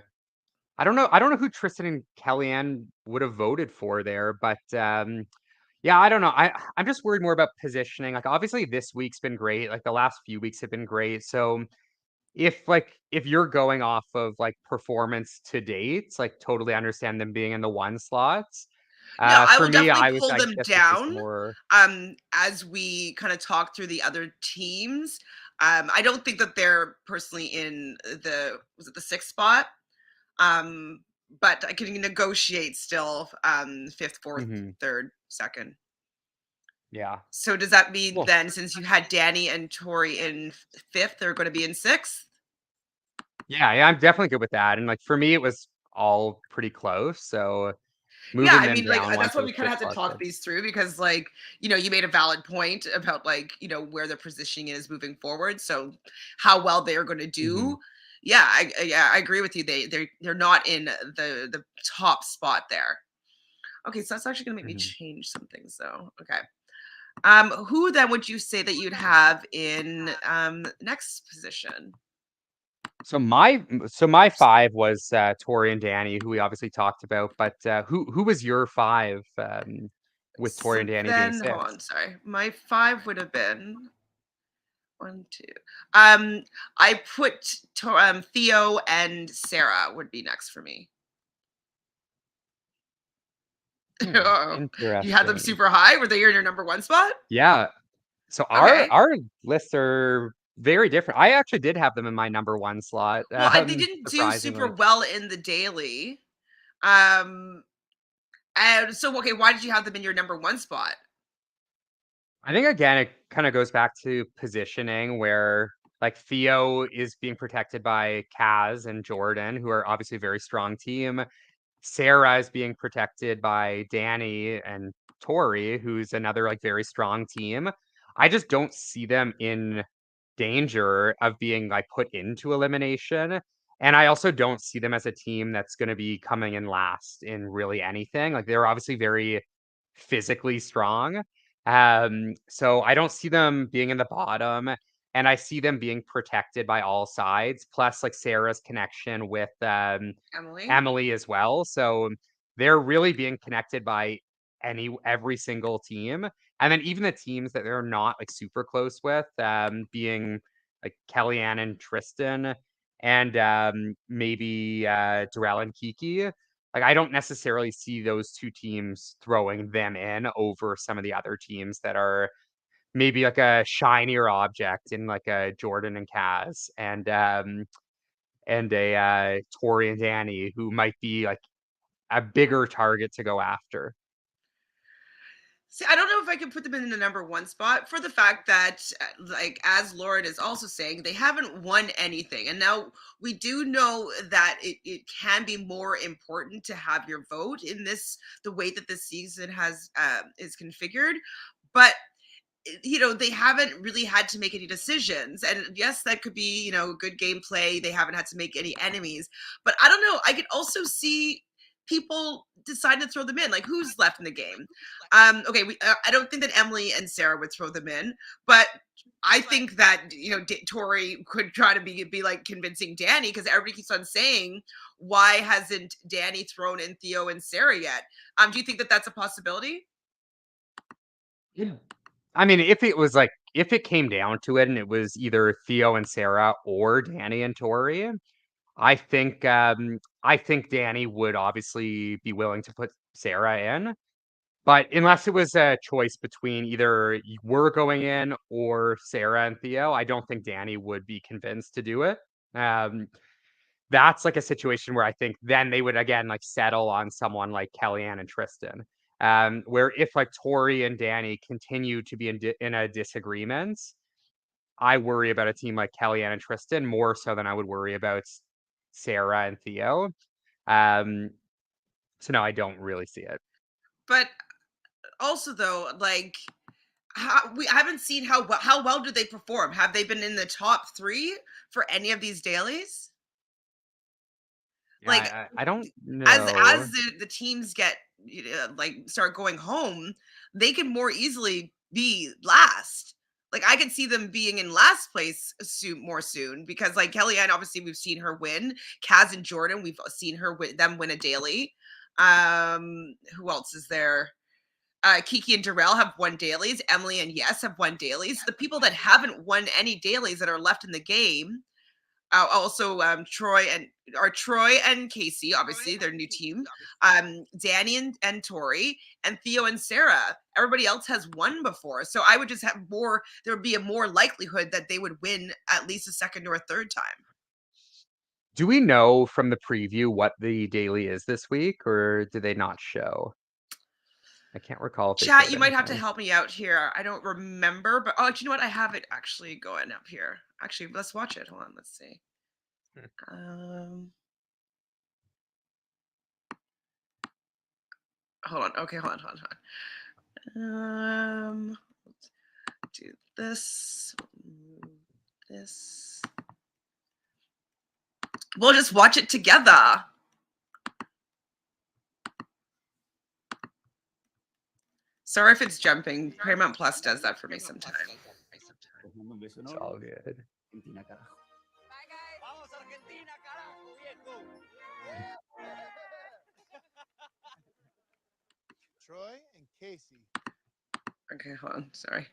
I don't know. I don't know who Tristan and Kellyanne would have voted for there, but yeah, I don't know. I'm just worried more about positioning. Like, obviously, this week's been great. Like, the last few weeks have been great. So, if you're going off of like performance to date, like, totally understand them being in the one slots. No, I For will me, definitely I was. pull I them guess this is down more. as we kind of talk through the other teams. I don't think that they're personally in the was it the sixth spot? Um, but I can negotiate still fifth, fourth, Mhm. third, second. Yeah. So does that mean Well, then since you had Danny and Tori in fifth, they're going to be in sixth? yeah, yeah, I'm definitely good with that. And like for me, it was all pretty close. So Yeah, moving I them mean, like down once that's it why was we kind of fifth have to spot talk good. these through because, like, you made a valid point about like, where their positioning is moving forward. So, how well they are going to Mhm, do. Yeah, yeah, I agree with you. They're not in the top spot there. Okay, so that's actually going to make me mhm. change some things, though. Okay, who then would you say that you'd have in next position? So my 5 was, Tori and Danny, who we obviously talked about, but, who was your 5, with Tori So and Danny being then, hold 6? on, sorry. My five would have been one, two. Um, I put Theo and Sarah would be next for me. Oh, you had them Interesting. super high. Were they in your number one spot? Yeah, so our Okay. our lists are very different. I actually did have them in my number 1 slot, Well, they didn't do super surprisingly. well in the daily. Um, and so okay, why did you have them in your number one spot? I think again, it kind of goes back to positioning where like Theo is being protected by Kaz and Jordan, who are obviously a very strong team. Sarah is being protected by Danny and Tori, who's another like very strong team. I just don't see them in danger of being like put into elimination. And I also don't see them as a team that's going to be coming in last in really anything. Like they're obviously very physically strong. So I don't see them being in the bottom, and I see them being protected by all sides. Plus, like Sarah's connection with Emily? Emily as well. So they're really being connected by every single team. And then even the teams that they're not like super close with, being like Kellyanne and Tristan, and maybe Darrell and Kiki. Like I don't necessarily see those two teams throwing them in over some of the other teams that are maybe like a shinier object in like a Jordan and Kaz and a Tori and Danny who might be like a bigger target to go after. See, I don't know if I can put them in the number one spot for the fact that, like, as Lauren is also saying, they haven't won anything. And now we do know that it can be more important to have your vote in this, the way that this season has is configured. But they haven't really had to make any decisions. And yes, that could be, good gameplay. They haven't had to make any enemies. But I don't know. I could also see people decide to throw them in. Like, who's left in the game? Okay, I don't think that Emily and Sarah would throw them in, but I think that Tori could try to be like convincing Danny, because everybody keeps on saying, why hasn't Danny thrown in Theo and Sarah yet? Do you think that that's a possibility? Yeah. I mean, if it came down to it and it was either Theo and Sarah or Danny and Tori, I think Danny would obviously be willing to put Sarah in. But unless it was a choice between either we're going in or Sarah and Theo, I don't think Danny would be convinced to do it. Um, that's like a situation where I think then they would again like settle on someone like Kellyanne and Tristan. Where if like Tori and Danny continue to be in a disagreement, I worry about a team like Kellyanne and Tristan more so than I would worry about Sarah and Theo. Um, so no, I don't really see it. But also, though, like, we haven't seen how well do they perform. Have they been in the top 3 for any of these dailies? Like, I don't as know. the teams get, like, start going home, they can more easily be last. Like, I could see them being in last place more soon, because, like, Kellyanne, obviously we've seen her win. Kaz and Jordan, we've seen them win a daily. Who else is there? Kiki and Darrell have won dailies. Emily and Yes have won dailies. The people that haven't won any dailies that are left in the game, also Troy and Casey, obviously their new team. Danny and Tori and Theo and Sarah. Everybody else has won before, so I would just have more. There would be a more likelihood that they would win at least a second or a third time. Do we know from the preview what the daily is this week, or do they not show? I can't recall if they Chat, showed you might have to anything. help me out here. I don't remember, but you know what? I have it actually going up here. Actually, let's watch it. Hold on, let's see. Hmm. Um, hold on. Okay, hold on. Do this. Move this. We'll just watch it together. Sorry if it's jumping. Paramount Plus does that for me sometimes. It's all good. Troy and Casey. Okay, hold on. Sorry.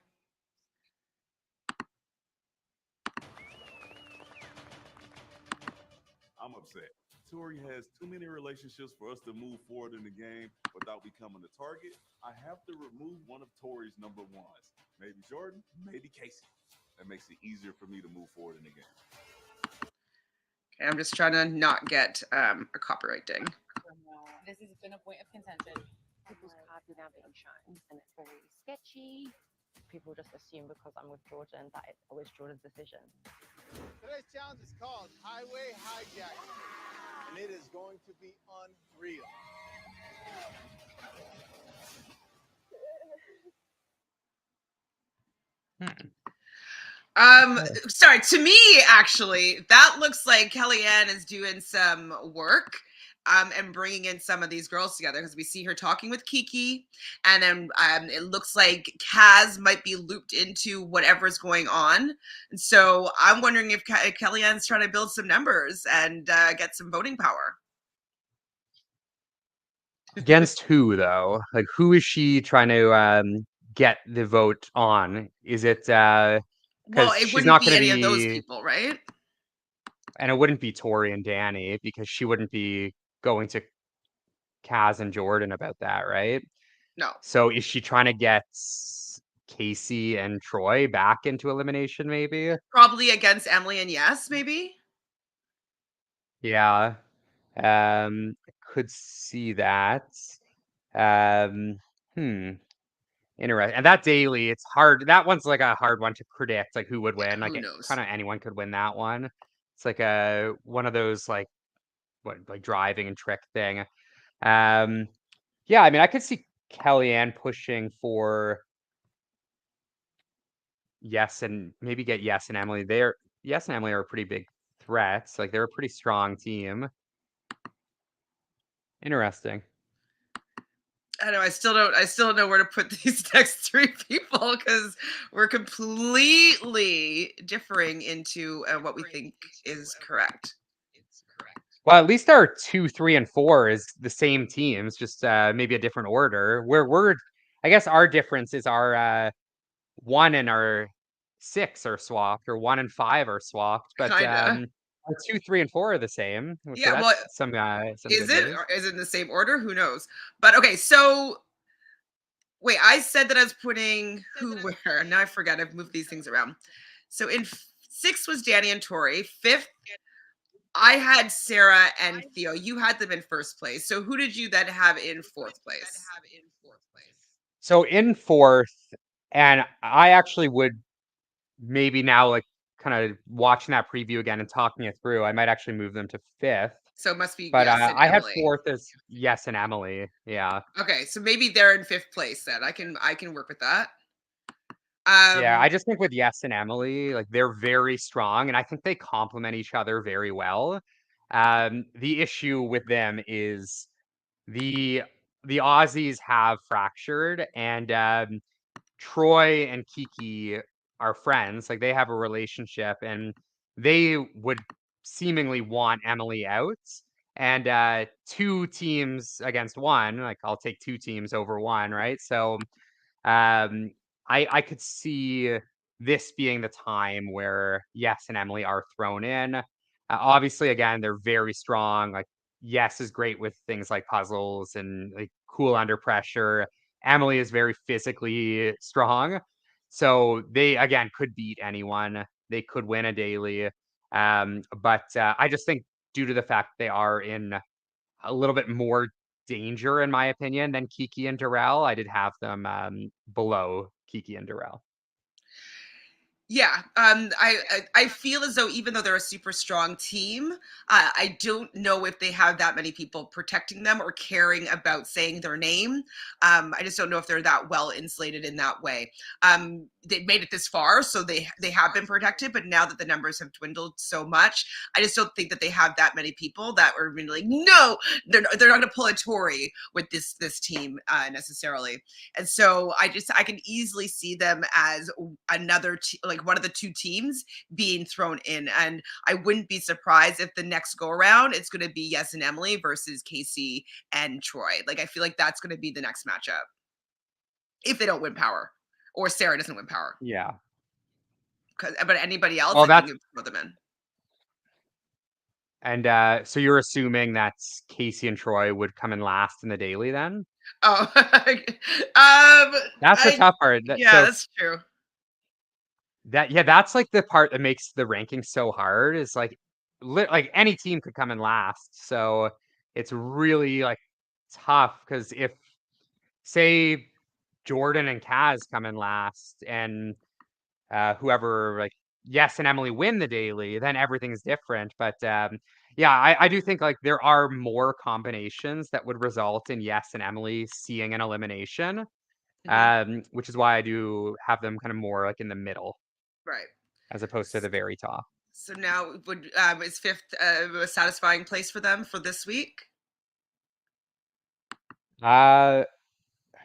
I'm upset. Tori has too many relationships for us to move forward in the game without becoming the target. I have to remove one of Tori's number ones. Maybe Jordan, maybe Casey. That makes it easier for me to move forward in the game. Okay, I'm just trying to not get a copyright ding. This has been a point of contention. People's cards are now being shown, and it's very sketchy. People just assume because I'm with Jordan that it was Jordan's decision. Today's challenge is called Highway Hijack, and it is going to be unreal. Sorry, to me, actually, that looks like Kellyanne is doing some work and bringing in some of these girls together, because we see her talking with Kiki, and then it looks like Kaz might be looped into whatever's going on. And so I'm wondering if Kellyanne's trying to build some numbers and get some voting power. Against who though? Like who is she trying to get the vote on? Is it Well, because it she's wouldn't not be going to any of those be, people, right? and it wouldn't be Tori and Danny because she wouldn't be going to Kaz and Jordan about that, right? No. So is she trying to get Casey and Troy back into elimination maybe? Probably against Emily and Yes, maybe. Yeah. Could see that. Um, Interesting. And that daily, it's hard. That one's like a hard one to predict, like who would win. Who Like knows? kind of anyone could win that one. It's like one of those like driving and trick thing. Yeah, I mean, I could see Kellyanne pushing for Yes and maybe get Yes and Emily. Yes and Emily are pretty big threats. Like they're a pretty strong team. Interesting. I know. I still don't know where to put these next three people because we're completely differing into what we think is correct. Well, at least our 2, 3, and 4 is the same teams, just maybe a different order. I guess our difference is our 1 and our 6 are swapped, or 1 and 5 are swapped, but Kinda. our 2, 3, and 4 are the same. So Yeah. Well, that's some is good it news. or is it in the same order? Who knows? But okay. So wait, I said that I was putting who where. Now I forgot. I've moved these things around. So in 6 was Danny and Tori. 5th, I had Sarah and Theo. You had them in first place. So who did you then have in fourth place? So in 4th, and I actually would maybe now like kind of watching that preview again and talking it through, I might actually move them to 5th. So it must be But Yes and I had Emily. 4th as Yes and Emily. Yeah. Okay, so maybe they're in 5th place then. I can work with that. Yeah, I just think with Yes and Emily, like they're very strong, and I think they complement each other very well. The issue with them is the the Aussies have fractured, and Troy and Kiki are friends. Like they have a relationship, and they would seemingly want Emily out. And 2 teams against 1, like I'll take 2 teams over 1, right? So um, I could see this being the time where Yes and Emily are thrown in. Obviously, again, they're very strong. Like Yes is great with things like puzzles and like cool under pressure. Emily is very physically strong, so they again could beat anyone. They could win a daily, but I just think due to the fact they are in a little bit more danger, in my opinion, than Kiki and Darrell. I did have them below Kiki and Darrell. Yeah, I feel as though even though they're a super strong team, I don't know if they have that many people protecting them or caring about saying their name. I just don't know if they're that well insulated in that way. They've made it this far, so they have been protected. But now that the numbers have dwindled so much, I just don't think that they have that many people that are really like, no, they're not going to pull a Tory with this team necessarily. And so I can easily see them as another like one of the 2 teams being thrown in, and I wouldn't be surprised if the next go around it's going to be Yes and Emily versus Casey and Troy. Like I feel like that's going to be the next matchup if they don't win power or Sarah doesn't win power. Yeah. But anybody else, Well, I think that's you throw them in. and so you're assuming that Casey and Troy would come in last in the daily then? Oh, That's the tough part. Yeah, that's true. That's like the part that makes the ranking so hard. Is like like any team could come in last, so it's really like tough because if say Jordan and Kaz come in last, and whoever like Yes and Emily win the daily, then everything's different. But yeah, I do think like there are more combinations that would result in Yes and Emily seeing an elimination, which is why I do have them kind of more like in the middle Right. as opposed to the very top. So now is 5th a satisfying place for them for this week? Uh,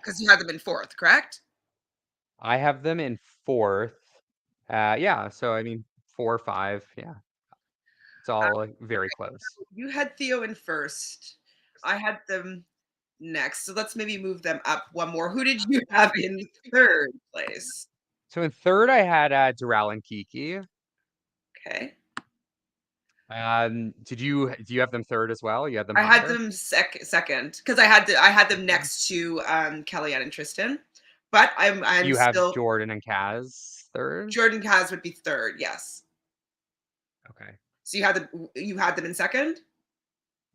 Because you had them in 4th, correct? I have them in 4th. Yeah, so I mean 4 or 5. Yeah, it's all like very close. You had Theo in 1st. I had them next. So let's maybe move them up one more. Who did you have in 3rd place? So in 3rd, I had Darrell and Kiki. Okay. Do you have them 3rd as well? You had them I had higher? them second because I had them next to Kellyanne and Tristan. But I'm You have still Jordan and Kaz 3rd? Jordan Kaz would be 3rd, yes. Okay. So you had them in 2nd?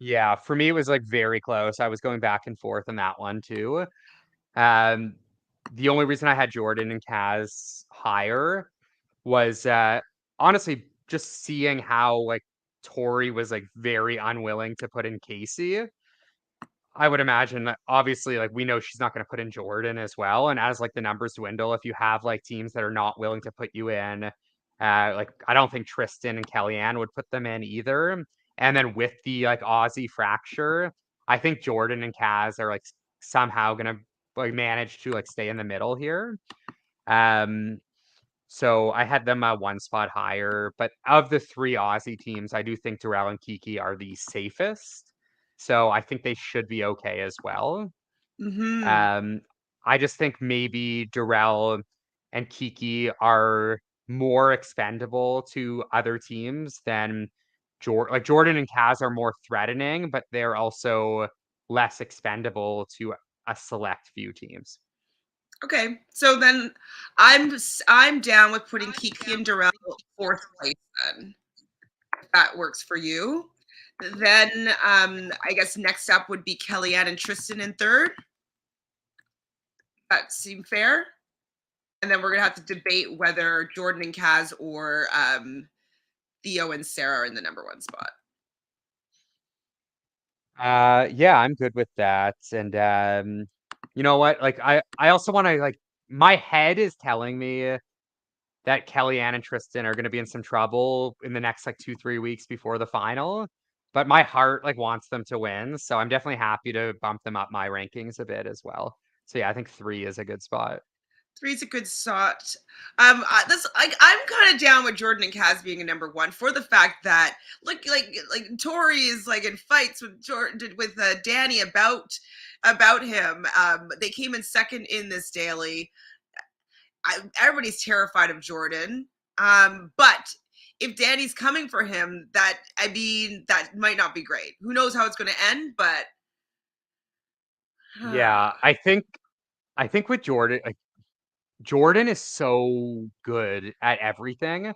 Yeah, for me, it was like very close. I was going back and forth on that one too. Um, the only reason I had Jordan and Kaz higher was honestly just seeing how like Tori was like very unwilling to put in Casey. I would imagine that obviously like we know she's not going to put in Jordan as well. And as like the numbers dwindle, if you have like teams that are not willing to put you in, like I don't think Tristan and Kellyanne would put them in either. And then with the like Aussie fracture, I think Jordan and Kaz are like somehow gonna like manage to like stay in the middle here. Um, so I had them one spot higher, but of the three Aussie teams, I do think Darrell and Kiki are the safest. So I think they should be okay as well. Hmm. Um, I just think maybe Darrell and Kiki are more expendable to other teams than like Jordan and Kaz are more threatening, but they're also less expendable to a select few teams. Okay, so then I'm down with putting Kiki and Darrell fourth place then, if that works for you. Then I guess next up would be Kellyanne and Tristan in third. That seem fair? And then we're gonna have to debate whether Jordan and Kaz or Theo and Sarah are in the number one spot. Yeah, I'm good with that. And you know what? Like I also want to like my head is telling me that Kellyanne and Tristan are going to be in some trouble in the next like 2, 3 weeks before the final. But my heart like wants them to win, so I'm definitely happy to bump them up my rankings a bit as well. So yeah, I think 3 is a good spot. Three's a good spot. I'm kind of down with Jordan and Kaz being a number one for the fact that like Tori is like in fights with Jordan with Danny about him. They came in second in this daily. Everybody's terrified of Jordan. But if Danny's coming for him, that might not be great. Who knows how it's going to end? But Yeah, I think with Jordan, like Jordan is so good at everything.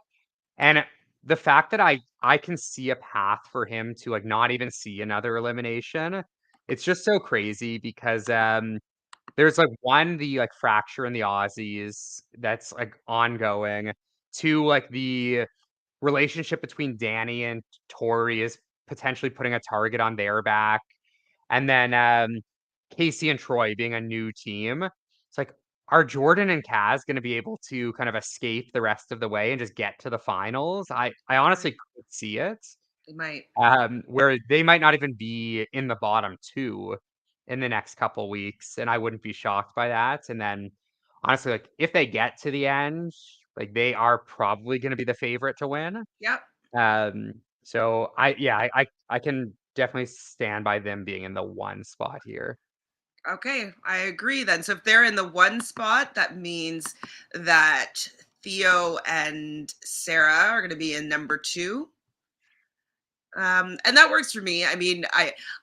And the fact that I can see a path for him to like not even see another elimination, it's just so crazy because there's like one, the like fracture in the Aussies that's like ongoing. Two, like the relationship between Danny and Tori is potentially putting a target on their back. And then Casey and Troy being a new team. It's like, are Jordan and Kaz going to be able to kind of escape the rest of the way and just get to the finals? I honestly could see it. they might. Where they might not even be in the bottom two in the next couple weeks, and I wouldn't be shocked by that. And then honestly, like if they get to the end, like they are probably going to be the favorite to win. Yep. So I can definitely stand by them being in the one spot here. Okay, I agree then. So if they're in the one spot, that means that Theo and Sarah are going to be in number two. And that works for me. I mean,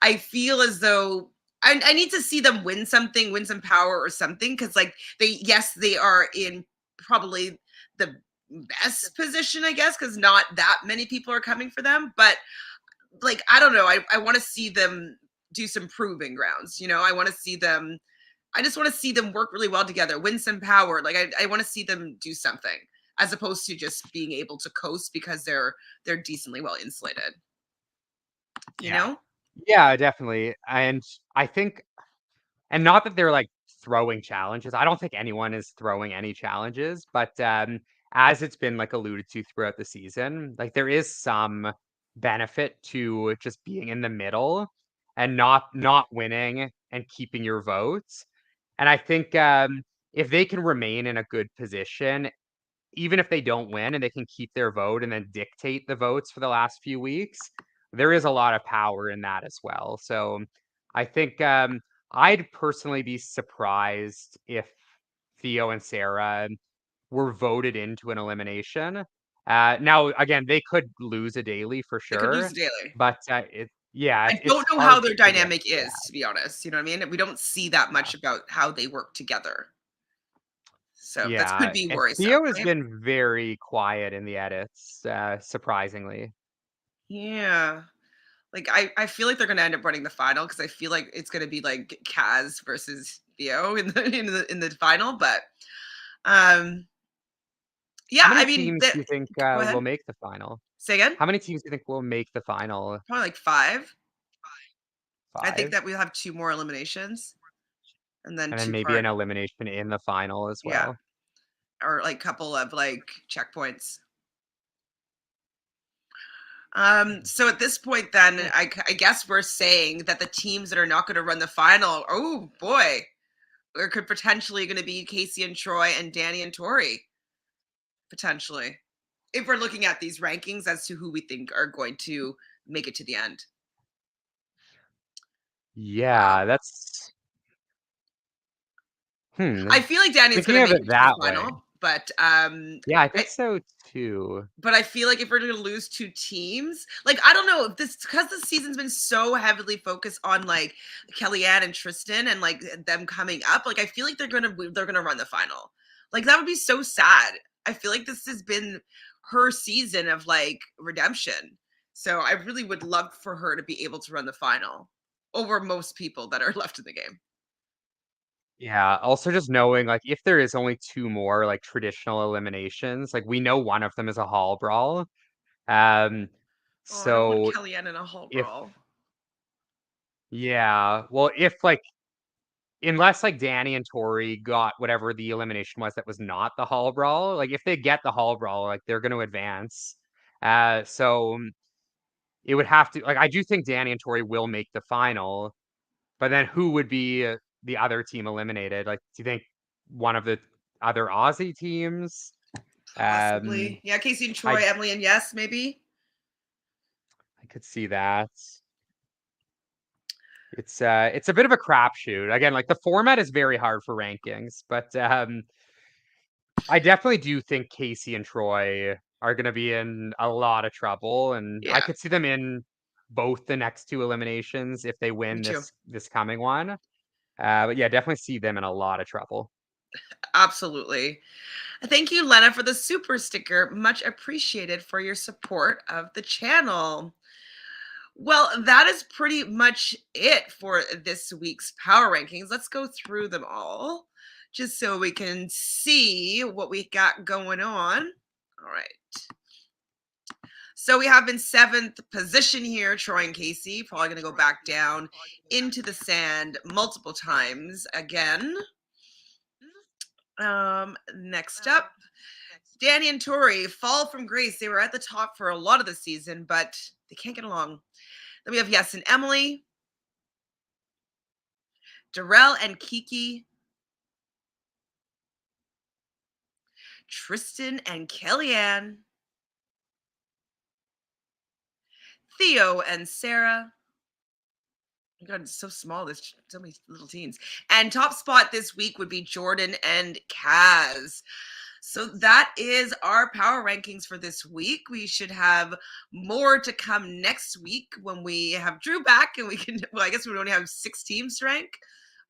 I feel as though I need to see them win something, win some power or something, because like they are in probably the best position, I guess, because not that many people are coming for them. But like I don't know, I want to see them do some proving grounds. I just want to see them work really well together, win some power. Like I want to see them do something as opposed to just being able to coast because they're decently well insulated. You Yeah. know? Yeah, definitely. And I think, and not that they're like throwing challenges. I don't think anyone is throwing any challenges, but as it's been like alluded to throughout the season, like there is some benefit to just being in the middle and not winning and keeping your votes. And I think if they can remain in a good position, even if they don't win and they can keep their vote and then dictate the votes for the last few weeks, there is a lot of power in that as well. So I think I'd personally be surprised if Theo and Sarah were voted into an elimination. Now, again, they could lose a daily for They could lose sure, daily. but I it's don't know hard how their to predict. dynamic is, to be honest. You know what I mean? We don't see that Yeah. much about how they work together. So that could Yeah, be and worrisome, Theo has right? been very quiet in the edits, surprisingly. Yeah. Like I feel like they're gonna end up running the final because I feel like it's gonna be like Kaz versus Theo in the final. But yeah, How many I mean, teams do you think go ahead. will make the final? Say again. How many teams do you think will make the final? Probably like 5. I think 5, that we'll have 2 more eliminations, and then and then 2 maybe an part, elimination in the final as yeah, well. or like couple of like checkpoints. So at this point, then I guess we're saying that the teams that are not going to run the final, oh boy, there could potentially going to be Casey and Troy and Danny and Tori, potentially, if we're looking at these rankings as to who we think are going to make it to the end. Yeah, that's I feel like Danny's going thinking to of make it it to the that way. final, but Yeah, I think so too. but I feel like if we're going to lose 2 teams, like I don't know if this because the season's been so heavily focused on like Kellyanne and Tristan and like them coming up, like I feel like they're gonna run the final. Like that would be so sad. I feel like this has been her season of like redemption. So I really would love for her to be able to run the final over most people that are left in the game. Yeah, also just knowing like if there is only 2 more like traditional eliminations, like we know one of them is a hall brawl. Um, Oh, I don't want so Kellyanne in a hall if brawl. yeah, well, if like unless like Danny and Tori got whatever the elimination was that was not the hall brawl, like if they get the hall brawl, like they're going to advance. So it would have to like I do think Danny and Tori will make the final, but then who would be the other team eliminated? Like, do you think one of the other Aussie teams? Possibly. Um, Yeah, Casey and I Troy, Emily and Yes, maybe. I could see that. It's a bit of a crapshoot. Again, like the format is very hard for rankings, but I definitely do think Casey and Troy are going to be in a lot of trouble, and I Yeah, could see them in both the next 2 eliminations if they me win too. this coming one. But yeah, definitely see them in a lot of trouble. Absolutely. Thank you, Lena, for the super sticker. Much appreciated for your support of the channel. Well, that is pretty much it for this week's power rankings. Let's go through them all just so we can see what we got going on. All right. So we have in 7th position here, Troy and Casey, probably going to go back down into the sand multiple times again. Next up, Danny and Tori fall from grace. They were at the top for a lot of the season, but they can't get along. Then we have Yes and Emily, Darrell and Kiki, Tristan and Kellyanne, Theo and Sarah. Oh my God, it's so small. There's so many little teens. And top spot this week would be Jordan and Kaz. So that is our power rankings for this week. We should have more to come next week when we have Drew back and we can, well, I guess we only have 6 teams to rank.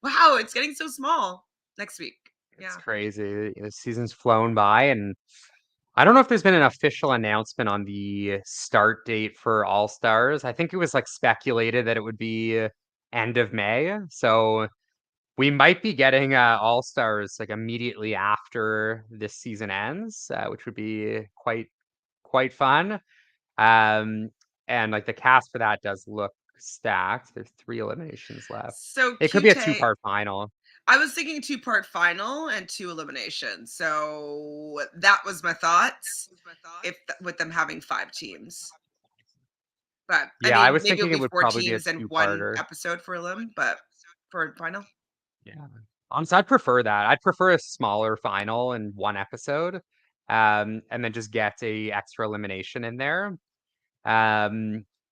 Wow, it's getting so small next week. It's Yeah. crazy. The season's flown by, and I don't know if there's been an official announcement on the start date for All Stars. I think it was like speculated that it would be end of May. So we might be getting All Stars like immediately after this season ends, which would be quite fun. And like the cast for that does look stacked. There's 3 eliminations left. So It could be a Cute. 2-part final. I was thinking 2-part final and 2 eliminations. So that was my thoughts. If with them having 5 teams. But Yeah, I I mean, was maybe it'll thinking it be would 4 probably be a teams and 1 2-parter. episode for them, but for final. Yeah. Honestly, I'd prefer that. I'd prefer a smaller final and 1 episode, and then just get a extra elimination in there.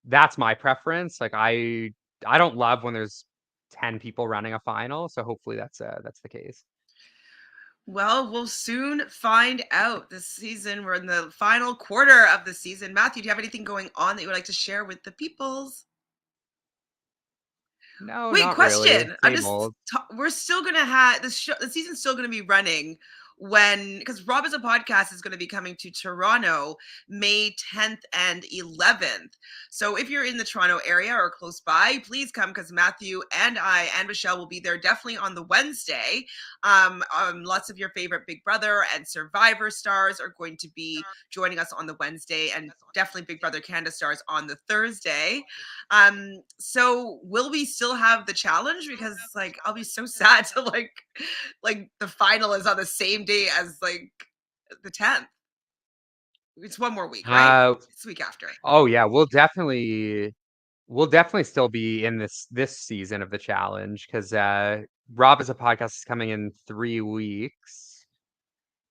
That's my preference. Like I don't love when there's 10 people running a final, so hopefully that's the case. Well, we'll soon find out this season. We're in the final quarter of the season. Matthew, do you have anything going on that you would like to share with the peoples? No, Wait, not really. question. I'm Same just old. we're still gonna have the season's still gonna be running because Rob is a Podcast is going to be coming to Toronto May 10th and 11th. So if you're in the Toronto area or close by, please come, because Matthew and I and Michelle will be there definitely on the Wednesday. Lots of your favorite Big Brother and Survivor stars are going to be joining us on the Wednesday, and definitely Big Brother Canada stars on the Thursday. So will we still have the challenge? Because like I'll be so sad to like the final is on the same day as like the 10th. It's one more week, right? It's the week after. Oh yeah, we'll definitely still be in this season of the challenge, because Rob is a Podcast is coming in 3 weeks.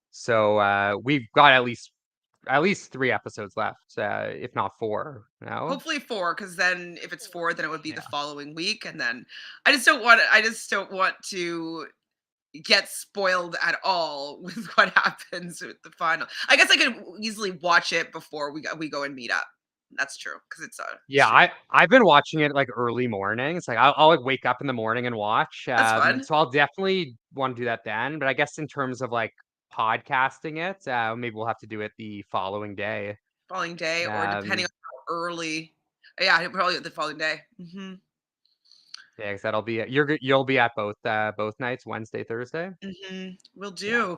So we've got at least 3 episodes left, if not 4. No? Hopefully 4, because then if it's 4, then it would be the following week, and then I just don't want to get spoiled at all with what happens with the final. I guess I could easily watch it before we go and meet up. That's true, because it's Yeah, I've been watching it like early mornings. Like I'll like wake up in the morning and watch. That's fun. So I'll definitely want to do that then. But I guess in terms of like podcasting it, maybe we'll have to do it the following day. Or depending on how early. Yeah, probably the following day. Mm-hmm. Yeah, because that'll be you'll be at both nights, Wednesday, Thursday. Mm-hmm. Will do. Yeah.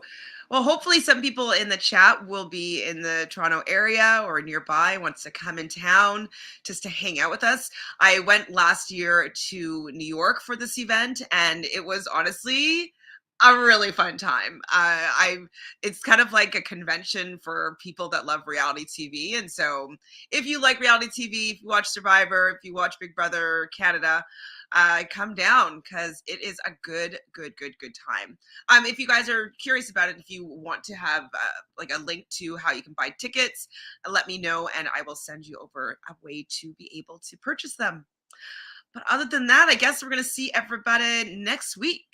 Well, hopefully some people in the chat will be in the Toronto area or nearby, wants to come in town just to hang out with us. I went last year to New York for this event, and it was honestly a really fun time. It's kind of like a convention for people that love reality TV. And so if you like reality TV, if you watch Survivor, if you watch Big Brother Canada, come down, because it is a good time. If you guys are curious about it, if you want to have like a link to how you can buy tickets, let me know, and I will send you over a way to be able to purchase them. But other than that, I guess we're going to see everybody next week.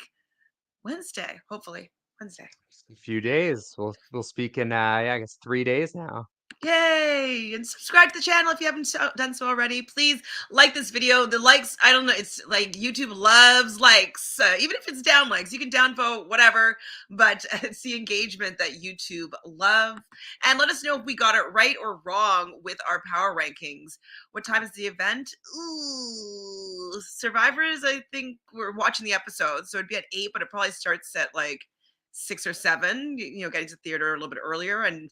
Wednesday, hopefully. Wednesday. A few days. We'll speak in I guess 3 days now. Yay! And subscribe to the channel if you haven't done so already. Please like this video. The likes, I don't know, it's like YouTube loves likes. Even if it's down likes, you can downvote, whatever. But it's the engagement that YouTube love. And let us know if we got it right or wrong with our power rankings. What time is the event? Ooh, Survivors, I think we're watching the episodes. So it'd be at 8, but it probably starts at like 6 or 7, getting to theater a little bit earlier. And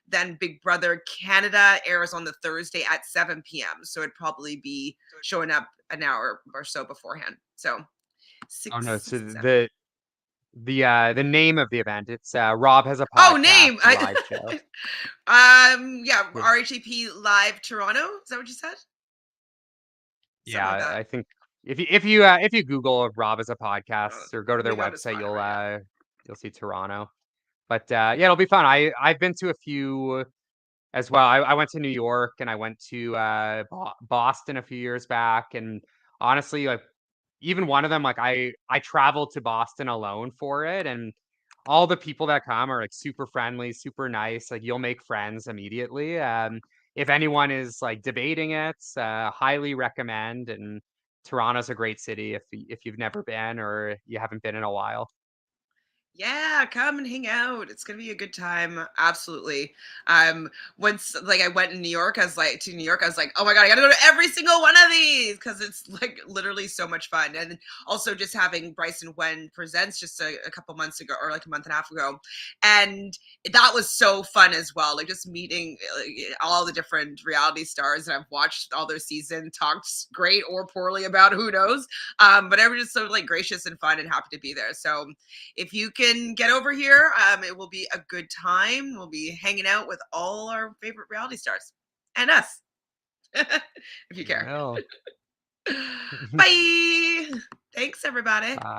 then Big Brother Canada airs on the Thursday at 7 p.m. So it'd probably be showing up an hour or so beforehand. So 6. Oh no! So the name of the event, it's Rob has a podcast. Oh, name live show. Yeah, RHAP Live Toronto. Is that what you said? Yeah, like I think if you Google Rob as a Podcast or go to their website, you'll see Toronto. But yeah, it'll be fun. I've been to a few as well. I went to New York, and I went to Boston a few years back, and honestly, like even one of them, like I traveled to Boston alone for it, and all the people that come are like super friendly, super nice. Like you'll make friends immediately. If anyone is like debating it, highly recommend. And Toronto's a great city if you've never been or you haven't been in a while. Yeah, come and hang out. It's gonna be a good time. Absolutely. Once like I went to New York, I was like, oh my God, I gotta go to every single one of these, because it's like literally so much fun. And also just having Bryson Wen Presents just a couple months ago, or like a month and a half ago. And that was so fun as well. Like just meeting all the different reality stars that I've watched all their season, talked great or poorly about, who knows. But everyone's just so like gracious and fun and happy to be there. So if you can get over here, it will be a good time. We'll be hanging out with all our favorite reality stars and us, if you care. Well. Bye. Thanks, everybody.